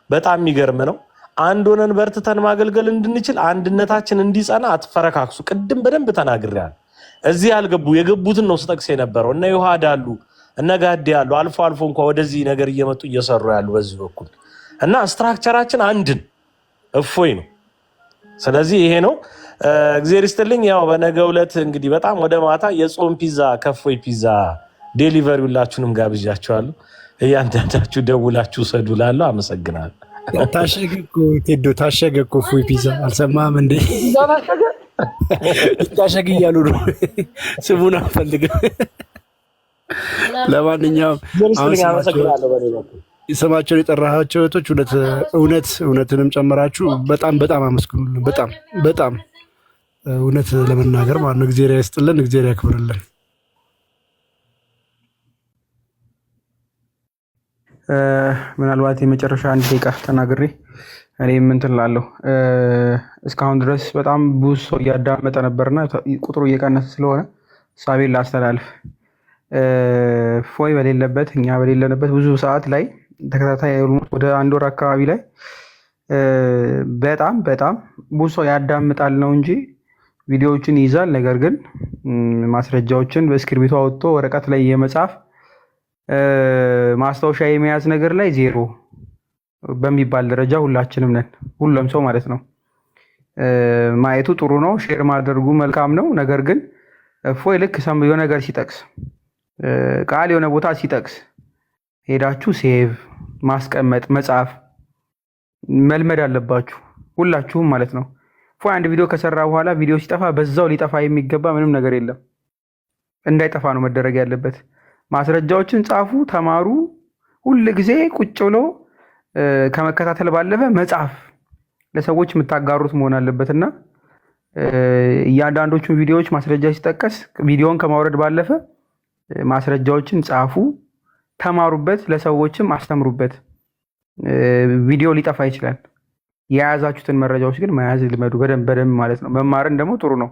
በጣም የሚገርም ነው። አንድ ሆነን በርትተን ማገልገል እንድንችል አንድነታችን እንዲጸና አትፈረካክሱ። ቅድም በደንብ ተናግሬያለሁ። እዚህ ያልገቡ የገቡትን ነው ስጠቅስ የነበረው። እነ ዮሐድ አሉ፣ እነ ጋዴ አሉ፣ አልፎ እንኳ ወደዚህ ነገር እየመጡ እየሰሩ ያሉ በዚህ በኩል እና ስትራክቸራችን አንድን እፎይ ነው። ስለዚህ ይሄ ነው። እግዚአብሔር ይስጥልኝ። ያው በነገው ዕለት እንግዲህ በጣም ወደ ማታ የጾም ፒዛ ከፎይ ፒዛ ዴሊቨሪ ሁላችሁንም ጋብዣችኋለሁ። እያንዳንዳችሁ ደውላችሁ ሰዱ ላለሁ። አመሰግናለሁ። ታሸገ እኮ እፎይ ፒዛ አልሰማህም እንዴ? ታሸግ እያሉ ነው። ስሙን አልፈልግም። ለማንኛውም ስማቸውን የጠራቸው እህቶች እውነትንም ጨምራችሁ በጣም አመስግኑልን። በጣም እውነት ለመናገር ማለት ነው። እግዚአብሔር ያስጥልን፣ እግዚአብሔር ያክብርልን። ምናልባት የመጨረሻ አንድ ደቂቃ ተናግሬ እኔ እንትን እላለሁ። እስካሁን ድረስ በጣም ብዙ ሰው እያዳመጠ ነበርና ቁጥሩ እየቀነሰ ስለሆነ ሳቤን ላስተላልፍ። ፎይ በሌለበት እኛ በሌለንበት ብዙ ሰዓት ላይ ተከታታይ ወደ 1 ወር አካባቢ ላይ በጣም ብዙ ሰው ያዳምጣል ነው እንጂ ቪዲዮዎችን ይይዛል። ነገር ግን ማስረጃዎችን በእስክሪብቶ አውጥቶ ወረቀት ላይ የመጻፍ ማስታወሻ የመያዝ ነገር ላይ ዜሮ በሚባል ደረጃ ሁላችንም ነን። ሁሉም ሰው ማለት ነው። ማየቱ ጥሩ ነው፣ ሼር ማድረጉ መልካም ነው። ነገር ግን እፎይ ልክ የሆነ ነገር ሲጠቅስ ቃል የሆነ ቦታ ሲጠቅስ ሄዳችሁ ሴቭ ማስቀመጥ መጻፍ መልመድ አለባችሁ ሁላችሁም ማለት ነው። እፎይ አንድ ቪዲዮ ከሰራ በኋላ ቪዲዮ ሲጠፋ በዛው ሊጠፋ የሚገባ ምንም ነገር የለም። እንዳይጠፋ ነው መደረግ ያለበት። ማስረጃዎችን ጻፉ፣ ተማሩ። ሁል ጊዜ ቁጭ ብሎ ከመከታተል ባለፈ መጻፍ ለሰዎች የምታጋሩት መሆን አለበትና እያንዳንዶቹን ቪዲዮዎች ማስረጃ ሲጠቀስ ቪዲዮን ከማውረድ ባለፈ ማስረጃዎችን ጻፉ፣ ተማሩበት፣ ለሰዎችም አስተምሩበት። ቪዲዮ ሊጠፋ ይችላል። የያዛችሁትን መረጃዎች ግን መያዝ ልመዱ በደንብ ማለት ነው። መማርን ደግሞ ጥሩ ነው።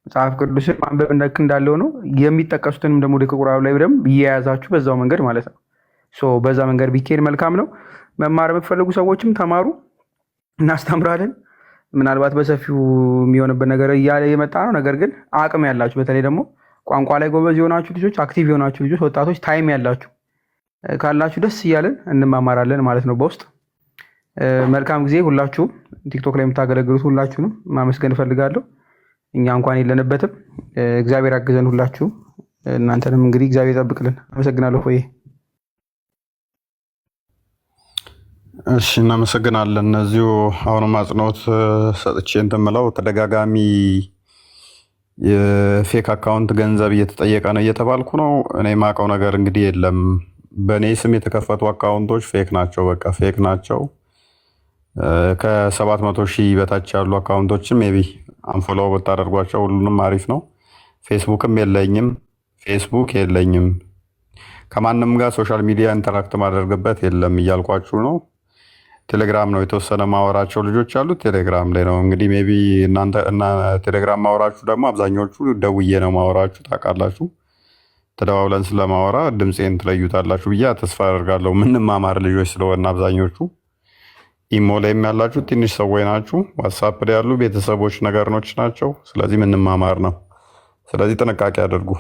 መጽሐፍ ቅዱስን ማንበብ እንደክ እንዳለው ነው። የሚጠቀሱትንም ደግሞ ደቂቅ ቁርአን ላይ በደንብ እየያዛችሁ በዛው መንገድ ማለት ነው። በዛ መንገድ ቢኬድ መልካም ነው። መማር የምትፈልጉ ሰዎችም ተማሩ፣ እናስተምራለን። ምናልባት በሰፊው የሚሆንበት ነገር እያለ የመጣ ነው። ነገር ግን አቅም ያላችሁ በተለይ ደግሞ ቋንቋ ላይ ጎበዝ የሆናችሁ ልጆች፣ አክቲቭ የሆናችሁ ልጆች፣ ወጣቶች ታይም ያላችሁ ካላችሁ ደስ እያለን እንማማራለን ማለት ነው። በውስጥ መልካም ጊዜ። ሁላችሁም ቲክቶክ ላይ የምታገለግሉት ሁላችሁንም ማመስገን እፈልጋለሁ። እኛ እንኳን የለንበትም። እግዚአብሔር ያግዘን ሁላችሁም። እናንተንም እንግዲህ እግዚአብሔር ይጠብቅልን። አመሰግናለሁ። ሆይ እሺ፣ እናመሰግናለን። እነዚሁ አሁንም አጽንኦት ሰጥቼ እንትን የምለው ተደጋጋሚ የፌክ አካውንት ገንዘብ እየተጠየቀ ነው እየተባልኩ ነው። እኔ የማውቀው ነገር እንግዲህ የለም። በእኔ ስም የተከፈቱ አካውንቶች ፌክ ናቸው፣ በቃ ፌክ ናቸው። ከ700,000 በታች ያሉ አካውንቶችም ሜይ ቢ አንፎሎው ብታደርጓቸው ሁሉንም አሪፍ ነው። ፌስቡክም የለኝም፣ ከማንም ጋር ሶሻል ሚዲያ ኢንተራክት ማደርግበት የለም እያልኳችሁ ነው። ቴሌግራም ነው የተወሰነ ማወራቸው ልጆች አሉት፣ ቴሌግራም ላይ ነው እንግዲህ ሜይ ቢ እናንተ ቴሌግራም ማወራችሁ ደግሞ አብዛኞቹ ደውዬ ነው ማወራችሁ፣ ታውቃላችሁ። ተደዋውለን ስለማወራ ድምፄን ትለዩታላችሁ ብዬ ተስፋ አደርጋለሁ። ምንማማር ልጆች ስለሆነ አብዛኞቹ ኢሞ ላይም ያላችሁ ትንሽ ሰዎች ናችሁ። ዋትሳፕ ላይ ያሉ ቤተሰቦች ነገሮች ናቸው። ስለዚህ ምንማማር ነው። ስለዚህ ጥንቃቄ አድርጉ።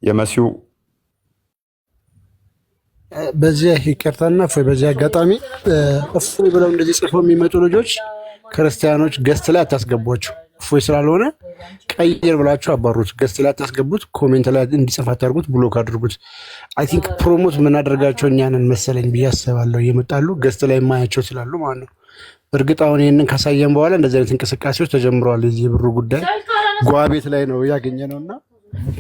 የመሲው በዚያ ይቅርታና እፎይ በዚህ አጋጣሚ እፎይ ብለው እንደዚህ ጽፈው የሚመጡ ልጆች ክርስቲያኖች ገስት ላይ አታስገቧቸው። እፎይ ስላልሆነ ቀይር ብላችሁ አባሩት። ገስት ላይ አታስገቡት። ኮሜንት ላይ እንዲጽፍ አታርጉት። ብሎክ አድርጉት። አይ ቲንክ ፕሮሞት የምናደርጋቸው እኛንን መሰለኝ ብዬ አስባለሁ። እየመጣሉ ገስት ላይ የማያቸው ስላሉ ማለት ነው። እርግጥ አሁን ይህንን ካሳየን በኋላ እንደዚህ አይነት እንቅስቃሴዎች ተጀምረዋል። የዚህ የብሩ ጉዳይ ጓቤት ላይ ነው ያገኘ ነው እና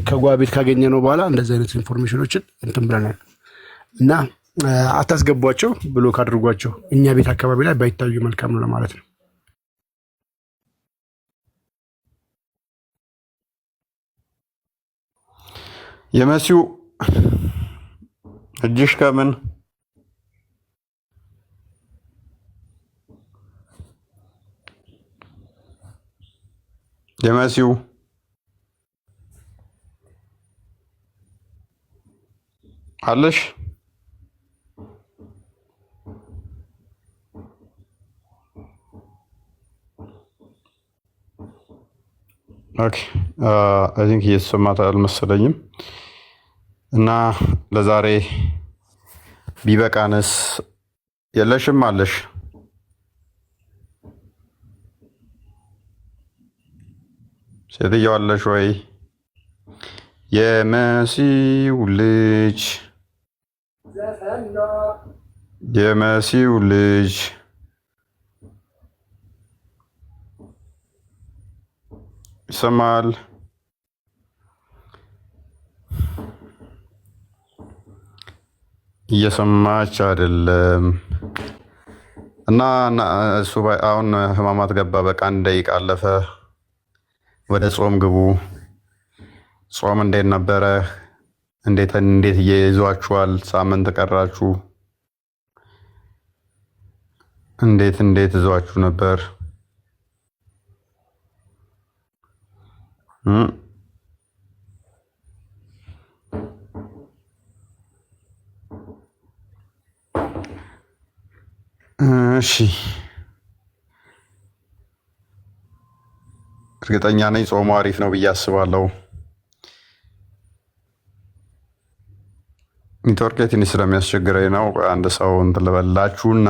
ከጓቤት ካገኘ ነው በኋላ እንደዚህ አይነት ኢንፎርሜሽኖችን እንትን ብለናል እና አታስገቧቸው፣ ብሎክ አድርጓቸው። እኛ ቤት አካባቢ ላይ ባይታዩ መልካም ነው ለማለት ነው። የመሲው እጅሽ ከምን የመሲው አለሽ? ኦኬ አይ ቲንክ እየተሰማት አልመሰለኝም። እና ለዛሬ ቢበቃንስ? የለሽም አለሽ? ሴትየው አለሽ ወይ? የመሲው ልጅ የመሲው ልጅ ይሰማል? እየሰማች አይደለም። እና እሱ አሁን ህማማት ገባ። በቃ 1 ደቂቃ አለፈ። ወደ ጾም ግቡ። ጾም እንዴት ነበረ? እንዴት እየይዟችኋል? ሳምንት ቀራችሁ። እንዴት ይዟችሁ ነበር? እሺ እርግጠኛ ነኝ ጾሙ አሪፍ ነው ብዬ አስባለሁ። ኔትወርክ ትንሽ ስለሚያስቸግረኝ ነው። አንድ ሰው እንትን ልበላችሁና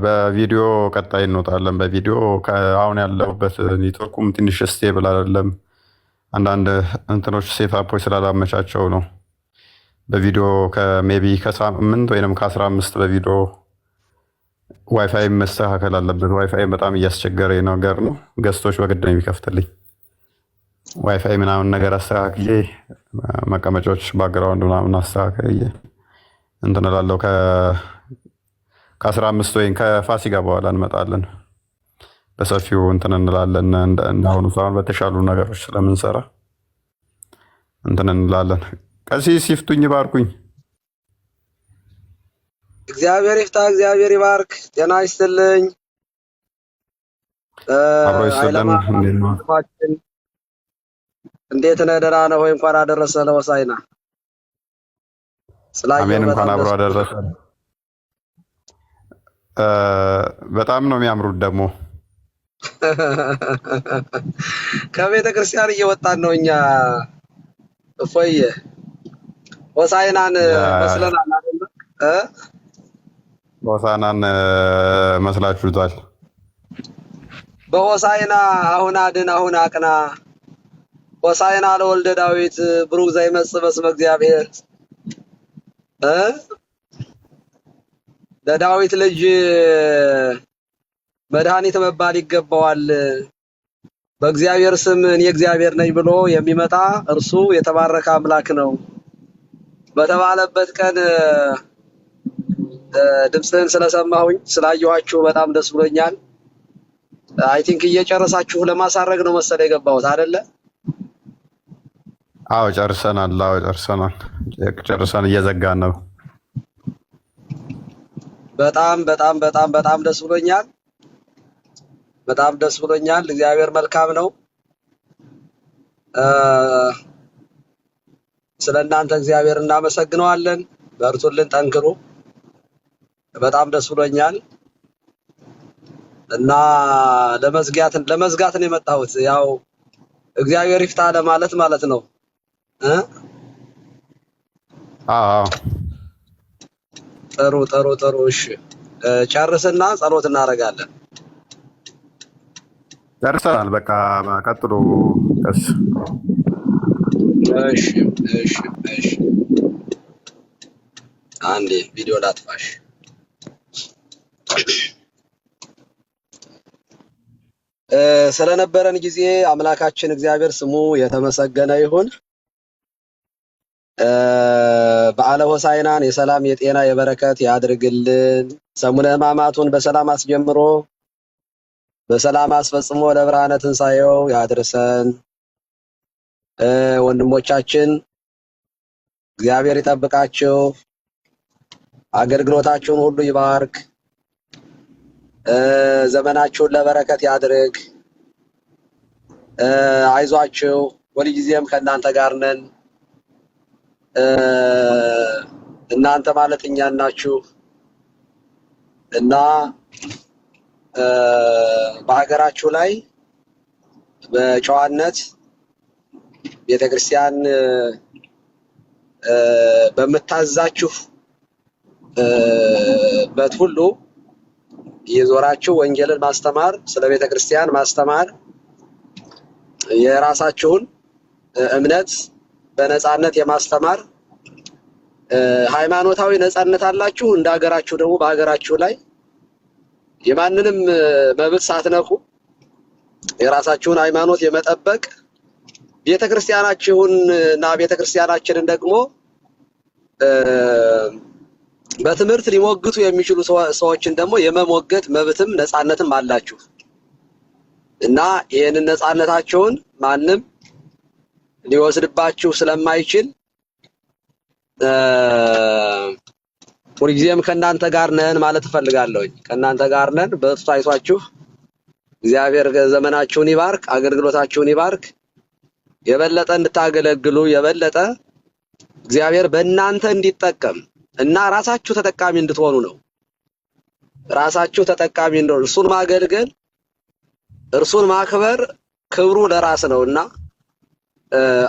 በቪዲዮ ቀጣይ እንወጣለን። በቪዲዮ አሁን ያለሁበት ኔትወርኩም ትንሽ ስቴብል አይደለም። አንዳንድ እንትኖች ሴታፖች ስላላመቻቸው ነው። በቪዲዮ ሜይ ቢ ከ8 ወይም ከ15 በቪዲዮ ዋይፋይ መስተካከል አለበት። ዋይፋይ በጣም እያስቸገረ ነገር ነው። ገስቶች በግድ ነው የሚከፍትልኝ። ዋይፋይ ምናምን ነገር አስተካክዬ መቀመጫዎች ባክግራውንድ ምናምን አስተካክዬ እንትን እላለሁ። ከ15 ወይም ከፋሲካ በኋላ እንመጣለን። በሰፊው እንትን እንላለን። እንዳሁኑ ሳይሆን በተሻሉ ነገሮች ስለምንሰራ እንትን እንላለን። ቀሲስ ይፍቱኝ፣ ባርኩኝ። እግዚአብሔር ይፍታ፣ እግዚአብሔር ይባርክ። ጤና ይስጥልኝ። አብሮ ይስጥልን። እንዴት ነህ? ደህና ነህ ወይ? እንኳን አደረሰ ለሆሳዕና። አሜን። እንኳን አብሮ አደረሰ። በጣም ነው የሚያምሩት ደግሞ ከቤተ ክርስቲያን እየወጣን ነው እኛ። እፎየ ሆሳዕናን መስለናል አይደል? ሆሳዕናን መስላችሁታል። በሆሳዕና አሁን አድን አሁን አቅና፣ ሆሳዕና ለወልደ ዳዊት ብሩክ ዘይመጽእ በስመ እግዚአብሔር። ለዳዊት ልጅ መድኃኒት መባል ይገባዋል። በእግዚአብሔር ስም እኔ እግዚአብሔር ነኝ ብሎ የሚመጣ እርሱ የተባረከ አምላክ ነው በተባለበት ቀን ድምፅህን ስለሰማሁኝ ስላየኋችሁ በጣም ደስ ብሎኛል። አይ ቲንክ እየጨረሳችሁ ለማሳረግ ነው መሰለ የገባሁት አይደለ? አዎ ጨርሰናል። ጨርሰን እየዘጋን ነው። በጣም በጣም በጣም በጣም ደስ ብሎኛል። በጣም ደስ ብሎኛል። እግዚአብሔር መልካም ነው። ስለእናንተ እግዚአብሔር እናመሰግነዋለን። በርቱልን፣ ጠንክሩ። በጣም ደስ ብሎኛል እና ለመዝጋት ነው የመጣሁት። ያው እግዚአብሔር ይፍታ ለማለት ማለት ነው። አዎ ጥሩ። እሺ ጨርስና ጸሎት እናደርጋለን። ጨርሰናል። በቃ ቀጥሎ። እሺ አንዴ ቪዲዮ ላጥፋሽ። ስለነበረን ጊዜ አምላካችን እግዚአብሔር ስሙ የተመሰገነ ይሁን። በዓለ ሆሳዕናን የሰላም የጤና የበረከት ያድርግልን። ሰሙነ ሕማማቱን በሰላም አስጀምሮ በሰላም አስፈጽሞ ለብርሃነ ትንሣኤው ያድርሰን። ወንድሞቻችን እግዚአብሔር ይጠብቃችሁ፣ አገልግሎታችሁን ሁሉ ይባርክ፣ ዘመናችሁን ለበረከት ያድርግ። አይዟችሁ፣ ሁልጊዜም ከእናንተ ጋር ነን። እናንተ ማለት እኛ ናችሁ እና በሀገራችሁ ላይ በጨዋነት ቤተክርስቲያን በምታዛችሁ በት ሁሉ የዞራችሁ ወንጌልን ማስተማር፣ ስለ ቤተክርስቲያን ማስተማር፣ የራሳችሁን እምነት በነፃነት የማስተማር ሃይማኖታዊ ነፃነት አላችሁ። እንደ ሀገራችሁ ደግሞ በሀገራችሁ ላይ የማንንም መብት ሳትነኩ የራሳችሁን ሃይማኖት የመጠበቅ ቤተክርስቲያናችሁን እና ቤተክርስቲያናችንን ደግሞ በትምህርት ሊሞግቱ የሚችሉ ሰዎችን ደግሞ የመሞገት መብትም ነፃነትም አላችሁ እና ይህንን ነፃነታችሁን ማንም ሊወስድባችሁ ስለማይችል ሁልጊዜም ከእናንተ ጋር ነን ማለት እፈልጋለሁኝ። ከእናንተ ጋር ነን። በእሱ አይቷችሁ እግዚአብሔር ዘመናችሁን ይባርክ፣ አገልግሎታችሁን ይባርክ። የበለጠ እንድታገለግሉ የበለጠ እግዚአብሔር በእናንተ እንዲጠቀም እና ራሳችሁ ተጠቃሚ እንድትሆኑ ነው። ራሳችሁ ተጠቃሚ እንደሆኑ እርሱን ማገልገል እርሱን ማክበር ክብሩ ለራስ ነውና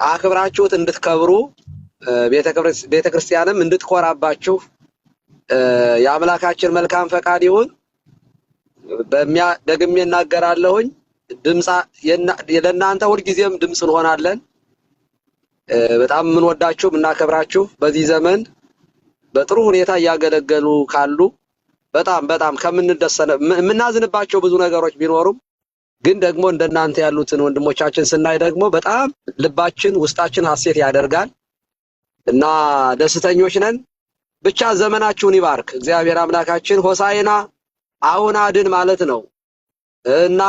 አክብራችሁት እንድትከብሩ ቤተክርስቲያንም እንድትኮራባችሁ የአምላካችን መልካም ፈቃድ ይሁን። ደግሜ እናገራለሁኝ። ለእናንተ ሁልጊዜም ድምፅ እንሆናለን። በጣም የምንወዳችሁ የምናከብራችሁ በዚህ ዘመን በጥሩ ሁኔታ እያገለገሉ ካሉ በጣም ከምንደሰነ የምናዝንባቸው ብዙ ነገሮች ቢኖሩም ግን ደግሞ እንደናንተ ያሉትን ወንድሞቻችን ስናይ ደግሞ በጣም ልባችን ውስጣችን ሐሴት ያደርጋል እና ደስተኞች ነን። ብቻ ዘመናችሁን ይባርክ እግዚአብሔር አምላካችን። ሆሳዕና አሁን አድን ማለት ነው እና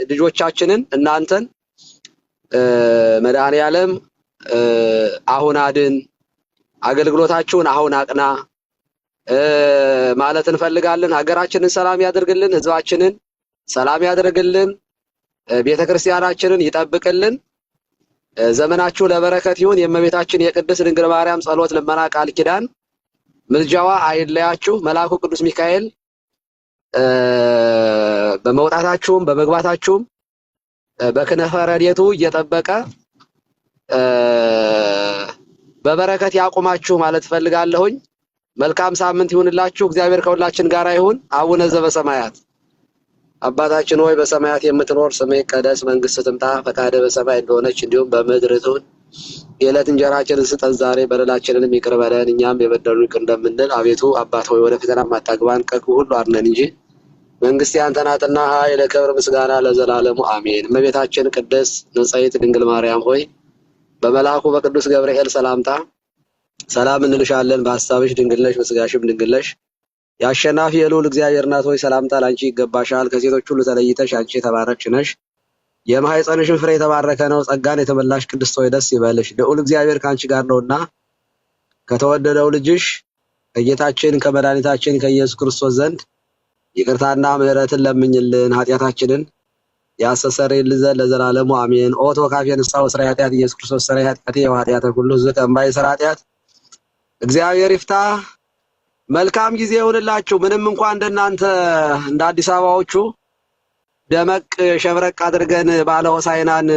ልጆቻችንን እናንተን መድኃኔዓለም አሁን አድን፣ አገልግሎታችሁን አሁን አቅና ማለት እንፈልጋለን። ሀገራችንን ሰላም ያደርግልን፣ ህዝባችንን ሰላም ያደርግልን፣ ቤተክርስቲያናችንን ይጠብቅልን። ዘመናችሁ ለበረከት ይሁን። የእመቤታችን የቅድስት ድንግል ማርያም ጸሎት፣ ልመና፣ ቃል ኪዳን ምልጃዋ አይለያችሁ። መልአኩ ቅዱስ ሚካኤል በመውጣታችሁም በመግባታችሁም በክነፈ ረድኤቱ እየጠበቀ በበረከት ያቁማችሁ ማለት ፈልጋለሁኝ። መልካም ሳምንት ይሁንላችሁ። እግዚአብሔር ከሁላችን ጋር ይሁን። አቡነ ዘበሰማያት አባታችን ሆይ በሰማያት የምትኖር ስምህ ይቀደስ፣ መንግስትህ ትምጣ፣ ፈቃድህ በሰማይ እንደሆነች እንዲሁም በምድር ትሁን። የዕለት እንጀራችንን ስጠን ዛሬ፣ በደላችንንም ይቅር በለን እኛም የበደሉንን ይቅር እንደምንል። አቤቱ አባት ሆይ ወደ ፈተናም አታግባን ከክፉ ሁሉ አድነን እንጂ መንግስት ያንተ ናትና ኃይል፣ ክብር፣ ምስጋና ለዘላለሙ አሜን። እመቤታችን ቅድስት ንጽሕት ድንግል ማርያም ሆይ በመልአኩ በቅዱስ ገብርኤል ሰላምታ ሰላም እንልሻለን። በሐሳብሽ ድንግል ነሽ፣ በሥጋሽም ድንግል ነሽ። የአሸናፊ የልዑል እግዚአብሔር እናት ሆይ ሰላምታ ላንቺ ይገባሻል። ከሴቶች ሁሉ ተለይተሽ አንቺ የተባረክሽ ነሽ፣ የማኅፀንሽን ፍሬ የተባረከ ነው። ጸጋን የተመላሽ ቅድስት ሆይ ደስ ይበልሽ፣ ልዑል እግዚአብሔር ከአንቺ ጋር ነውና ከተወደደው ልጅሽ ከጌታችን ከመድኃኒታችን ከኢየሱስ ክርስቶስ ዘንድ ይቅርታና ምሕረትን ለምኝልን ኃጢአታችንን ያስተሰርይልን ዘንድ ለዘላለሙ አሜን። ኦ ተወካፌ ንስሐ ወሥራ ኃጢአት ኢየሱስ ክርስቶስ ሠራይ ኃጢአቴ ወኃጢአተ ኩሉ ሕዝብ ከእምባይ ሥራ ኃጢአት እግዚአብሔር ይፍታ። መልካም ጊዜ ይሁንላችሁ። ምንም እንኳን እንደናንተ እንደ አዲስ አበባዎቹ ደመቅ ሸብረቅ አድርገን ባለ ሆሳዕናን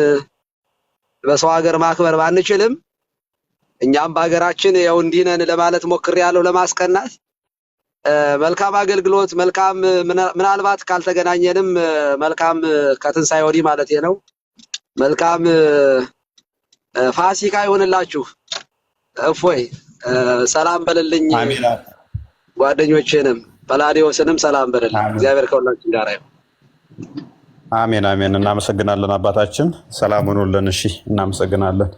በሰው ሀገር ማክበር ባንችልም እኛም በሀገራችን ያው እንዲህ ነን ለማለት ሞክሬያለሁ ለማስቀናት። መልካም አገልግሎት፣ መልካም ምናልባት ካልተገናኘንም መልካም ከትንሣኤ ወዲህ ማለት ነው መልካም ፋሲካ ይሁንላችሁ። እፎይ ሰላም በልልኝ። ጓደኞቼንም ጳላዲዮስንም ሰላም በልልኝ። እግዚአብሔር ከሁላችን ጋር ይሁን። አሜን አሜን። እናመሰግናለን አባታችን። ሰላም ሁኑልን። እሺ እናመሰግናለን።